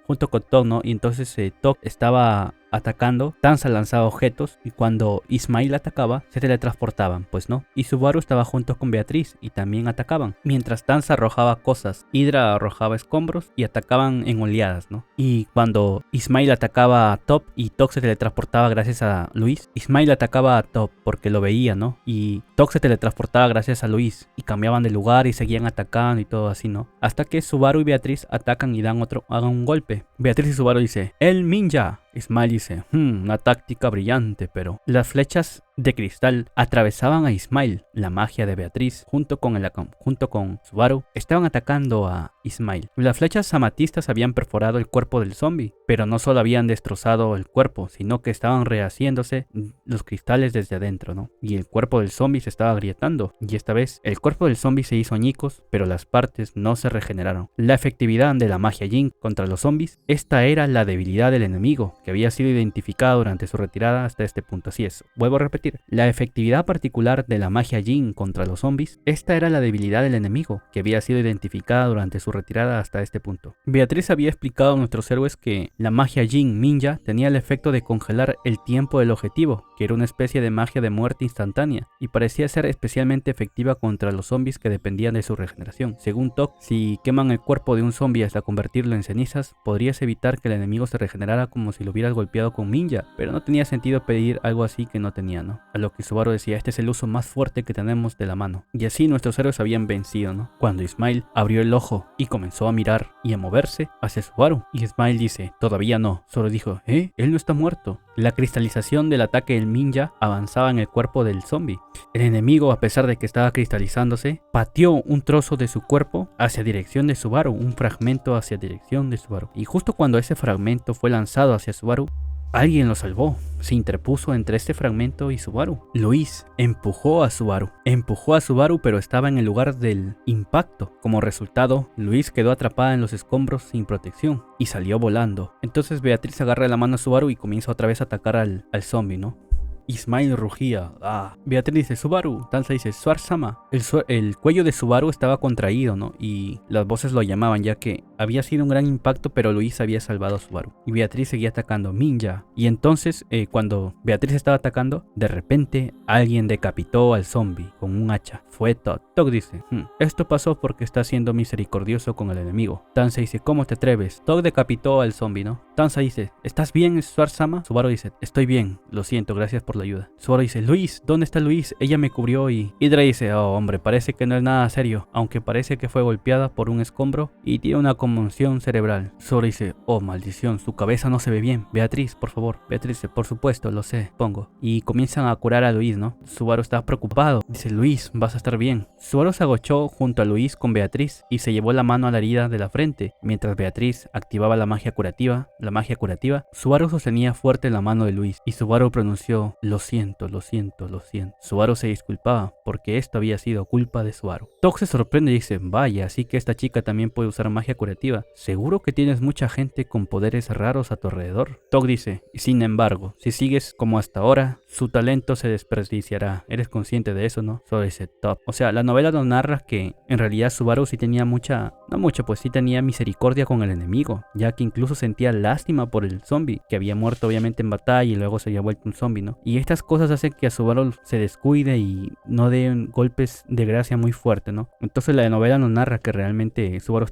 S2: junto con Top, ¿no? Y entonces Top estaba atacando, Tanza lanzaba objetos y cuando Ismail atacaba se teletransportaban, pues no. Y Subaru estaba junto con Beatriz y también atacaban. Mientras Tanza arrojaba cosas, Hydra arrojaba escombros y atacaban en oleadas, ¿no? Y cuando Ismail atacaba a Top y Top se teletransportaba gracias a Luis, Ismail atacaba a Top porque lo veía, ¿no? Y Top se teletransportaba gracias a Luis y cambiaban de lugar y seguían atacando y todo así, ¿no? Hasta que Subaru y Beatriz atacan y hagan un golpe. Beatriz y Subaru dice, el ninja. Ismail dice, una táctica brillante, pero las flechas de cristal atravesaban a Ismail. La magia de Beatriz junto con Subaru estaban atacando a Ismail. Las flechas amatistas habían perforado el cuerpo del zombie, pero no solo habían destrozado el cuerpo, sino que estaban rehaciéndose los cristales desde adentro, ¿no? Y el cuerpo del zombie se estaba agrietando, y esta vez el cuerpo del zombie se hizo añicos, pero las partes no se regeneraron. La efectividad de la magia Jin contra los zombies, esta era la debilidad del enemigo, que había sido identificada durante su retirada hasta este punto. Así es, vuelvo a repetir, decir, la efectividad particular de la magia Jin contra los zombies, esta era la debilidad del enemigo, que había sido identificada durante su retirada hasta este punto. Beatriz había explicado a nuestros héroes que la magia Jin Ninja tenía el efecto de congelar el tiempo del objetivo, que era una especie de magia de muerte instantánea, y parecía ser especialmente efectiva contra los zombies que dependían de su regeneración. Según Tok, si queman el cuerpo de un zombie hasta convertirlo en cenizas, podrías evitar que el enemigo se regenerara como si lo hubieras golpeado con ninja, pero no tenía sentido pedir algo así que no tenía, ¿no? A lo que Subaru decía, este es el uso más fuerte que tenemos de la mano. Y así nuestros héroes habían vencido, ¿no? Cuando Ismail abrió el ojo y comenzó a mirar y a moverse hacia Subaru, y Ismail dice, todavía no. Solo dijo, él no está muerto. La cristalización del ataque del ninja avanzaba en el cuerpo del zombie. El enemigo, a pesar de que estaba cristalizándose, pateó un trozo de su cuerpo hacia dirección de Subaru, un fragmento hacia dirección de Subaru. Y justo cuando ese fragmento fue lanzado hacia Subaru, alguien lo salvó. Se interpuso entre este fragmento y Subaru. Luis empujó a Subaru, pero estaba en el lugar del impacto. Como resultado, Luis quedó atrapada en los escombros sin protección y salió volando. Entonces Beatriz agarra la mano a Subaru y comienza otra vez a atacar al zombie, ¿no? Ismail rugía. Beatriz dice, Subaru. Tanza dice, Suar-sama. El cuello de Subaru estaba contraído, ¿no? Y las voces lo llamaban, ya que había sido un gran impacto, pero Luis había salvado a Subaru. Y Beatriz seguía atacando. Ninja. Y entonces, cuando Beatriz estaba atacando, de repente alguien decapitó al zombie con un hacha. Fue Tok. Tok dice, esto pasó porque está siendo misericordioso con el enemigo. Tanza dice, ¿cómo te atreves? Tok decapitó al zombie, ¿no? Tanza dice, ¿estás bien, Suar-sama? Subaru dice, estoy bien. Lo siento, gracias por la ayuda. Subaru dice, Luis, ¿dónde está Luis? Ella me cubrió y... Hydra dice, oh hombre, parece que no es nada serio, aunque parece que fue golpeada por un escombro y tiene una conmoción cerebral. Subaru dice, oh maldición, su cabeza no se ve bien. Beatriz, por favor. Beatriz dice, por supuesto, lo sé, pongo. Y comienzan a curar a Luis, ¿no? Subaru está preocupado. Dice, Luis, vas a estar bien. Subaru se agachó junto a Luis con Beatriz y se llevó la mano a la herida de la frente. Mientras Beatriz activaba la magia curativa, Subaru sostenía fuerte la mano de Luis y Subaru pronunció, lo siento. Subaru se disculpaba porque esto había sido culpa de Subaru. Tok se sorprende y dice, vaya, así que esta chica también puede usar magia curativa. ¿Seguro que tienes mucha gente con poderes raros a tu alrededor? Tok dice, sin embargo, si sigues como hasta ahora, su talento se desperdiciará. ¿Eres consciente de eso, no? Solo dice Top. O sea, la novela nos narra que en realidad Subaru sí tenía pues sí tenía misericordia con el enemigo, ya que incluso sentía lástima por el zombie, que había muerto obviamente en batalla y luego se había vuelto un zombie, ¿no? Y estas cosas hacen que a Subaru se descuide y no dé golpes de gracia muy fuerte, ¿no? Entonces la novela nos narra que realmente Subaru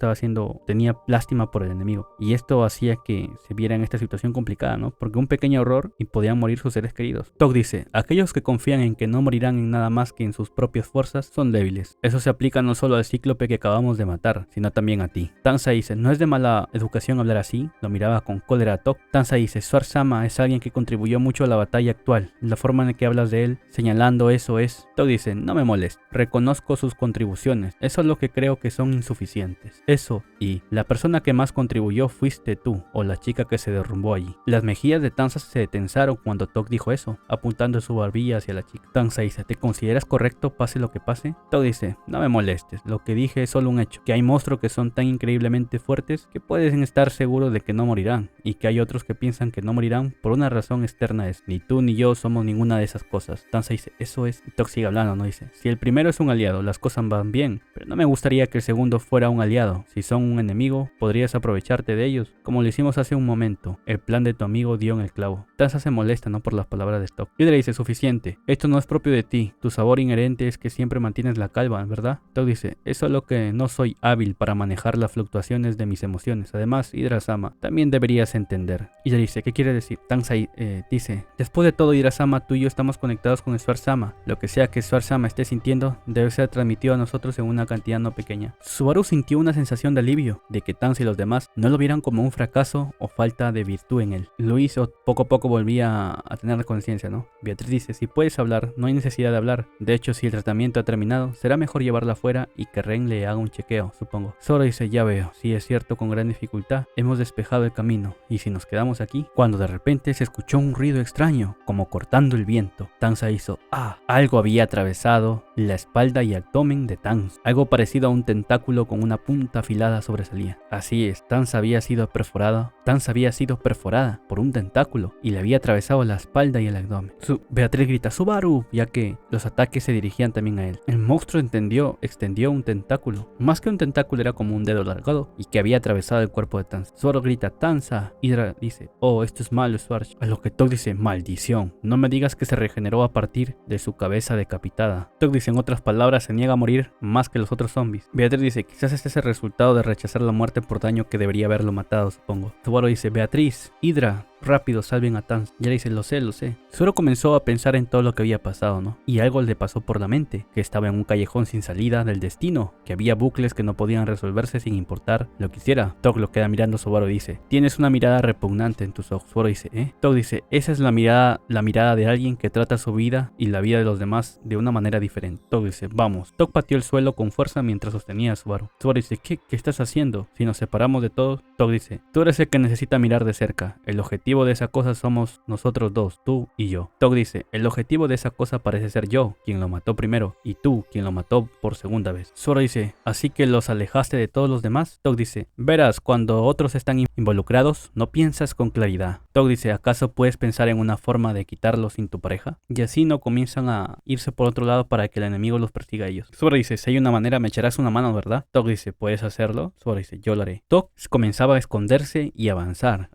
S2: tenía lástima por el enemigo, y esto hacía que se viera en esta situación complicada, ¿no? Porque un pequeño error y podían morir sus seres queridos. Tok dice, aquellos que confían en que no morirán en nada más que en sus propias fuerzas son débiles. Eso se aplica no solo al cíclope que acabamos de matar, sino también a ti. Tanza dice, no es de mala educación hablar así, lo miraba con cólera a Tok. Tanza dice, Suar-sama es alguien que contribuyó mucho a la batalla actual. La forma en que hablas de él, señalando eso es... Tok dice, no me molesta, reconozco sus contribuciones, eso es lo que creo que son insuficientes. Eso, y la persona que más contribuyó fuiste tú, o la chica que se derrumbó allí. Las mejillas de Tanza se tensaron cuando Tok dijo eso, apuntando su barbilla hacia la chica. Tanza dice, ¿te consideras correcto pase lo que pase? Tok dice, no me molestes, lo que dije es solo un hecho, que hay monstruos que son tan increíblemente fuertes que pueden estar seguros de que no morirán, y que hay otros que piensan que no morirán por una razón externa. Ni tú ni yo somos ninguna de esas cosas. Tanza dice, eso es... Y Tok sigue hablando, ¿no? Dice, si el primero es un aliado, las cosas van bien, pero no me gustaría que el segundo fuera un aliado. Si son un enemigo, podrías aprovecharte de ellos, como lo hicimos hace un momento. El plan de tu amigo dio en el clavo. Tanza se molesta, ¿no? Por las palabras de Tok. Hydra dice, suficiente, esto no es propio de ti, tu sabor inherente es que siempre mantienes la calma, ¿verdad? Tok dice, eso es lo que no soy hábil para manejar las fluctuaciones de mis emociones. Además, Hydra-sama, también deberías entender. Hydra dice, ¿qué quiere decir? Tanza dice, después de todo, Hydra-sama, tú y yo estamos conectados con Suar-sama. Lo que sea que Suar-sama esté sintiendo debe ser transmitido a nosotros en una cantidad no pequeña. Subaru sintió una sensación de alivio, de que Tanza y los demás no lo vieran como un fracaso o falta de virtud en él. Luis poco a poco volvía a tener conciencia, ¿no? Beatriz dice, si puedes hablar, no hay necesidad de hablar. De hecho, si el tratamiento ha terminado, será mejor llevarla afuera y que Ren le haga un chequeo, supongo. Zoro dice, ya veo, sí es cierto, con gran dificultad hemos despejado el camino, y si nos quedamos aquí, cuando de repente se escuchó un ruido extraño, como cortando el viento. Tanza hizo ¡ah! Algo había atravesado la espalda y abdomen de Tanza. Algo parecido a un tentáculo con una punta afilada sobresalía. Así es, Tanza había sido perforada por un tentáculo y le había atravesado la espalda y el abdomen. Beatriz grita ¡Subaru! Ya que los ataques se dirigían también a él. El monstruo extendió un tentáculo. Más que un tentáculo, era como un dedo alargado y que había atravesado el cuerpo de Tanza. Subaru grita ¡Tanza! Hydra dice ¡oh, esto es malo, Swarch! A lo que Tok dice ¡maldición! No me digas que se regeneró a partir de su cabeza decapitada. Tok dice, en otras palabras, se niega a morir más que los otros zombies. Beatriz dice, quizás este es el resultado de rechazar la muerte por daño que debería haberlo matado, supongo. Subaru dice, Beatriz, Hydra, rápido, salven a Tanza. Ya le dice, lo sé. Subaru comenzó a pensar en todo lo que había pasado, ¿no? Y algo le pasó por la mente, que estaba en un callejón sin salida del destino, que había bucles que no podían resolverse sin importar lo que hiciera. Tok lo queda mirando a Subaru y dice, tienes una mirada repugnante en tus ojos. Subaru dice, ¿eh? Tok dice, esa es la mirada de alguien que trata su vida y la vida de los demás de una manera diferente. Tok dice, vamos. Tok pateó el suelo con fuerza mientras sostenía a Subaru. Subaru dice, ¿qué estás haciendo? Si nos separamos de todos. Tok dice, tú eres el que necesita mirar de cerca. El objetivo de esa cosa somos nosotros dos, tú y yo. Tok dice, el objetivo de esa cosa parece ser yo, quien lo mató primero, y tú, quien lo mató por segunda vez. Subaru dice, ¿así que los alejaste de todos los demás? Tok dice, verás, cuando otros están involucrados, no piensas con claridad. Tok dice, ¿acaso puedes pensar en una forma de quitarlos sin tu pareja? Y así no comienzan a irse por otro lado para que el enemigo los persiga a ellos. Subaru dice, si hay una manera, me echarás una mano, ¿verdad? Tok dice, ¿puedes hacerlo? Subaru dice, yo lo haré. Tok comenzaba a esconderse y avanzar,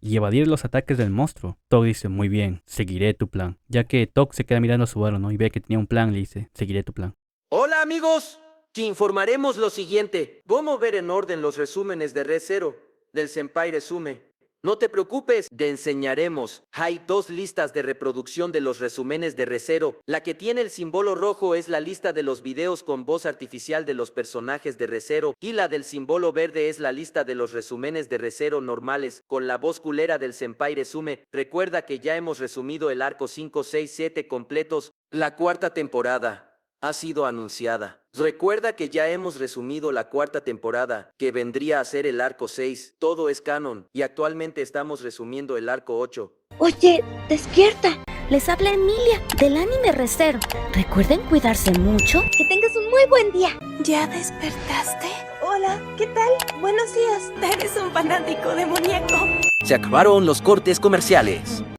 S2: y evadir los ataques del monstruo. Tok dice, muy bien, seguiré tu plan. Ya que Tok se queda mirando a Subaru, ¿no? Y ve que tenía un plan, le dice, seguiré tu plan.
S3: Hola amigos, te informaremos lo siguiente. Vamos a ver en orden los resúmenes de Re:Zero, del Senpai Resume. No te preocupes, te enseñaremos. Hay 2 listas de reproducción de los resúmenes de Re:Zero. La que tiene el símbolo rojo es la lista de los videos con voz artificial de los personajes de Re:Zero, y la del símbolo verde es la lista de los resúmenes de Re:Zero normales, con la voz culera del Senpai Resume. Recuerda que ya hemos resumido el arco 5, 6, 7 completos. La 4ª temporada ha sido anunciada. Recuerda que ya hemos resumido la 4ª temporada, que vendría a ser el arco 6. Todo es canon, y actualmente estamos resumiendo el arco 8.
S4: Oye, despierta. Les habla Emilia, del anime Re:Zero. Recuerden cuidarse mucho. Que tengas un muy buen día.
S5: ¿Ya despertaste?
S6: Hola, ¿qué tal? Buenos días.
S5: Eres un fanático de muñeco.
S3: Se acabaron los cortes comerciales.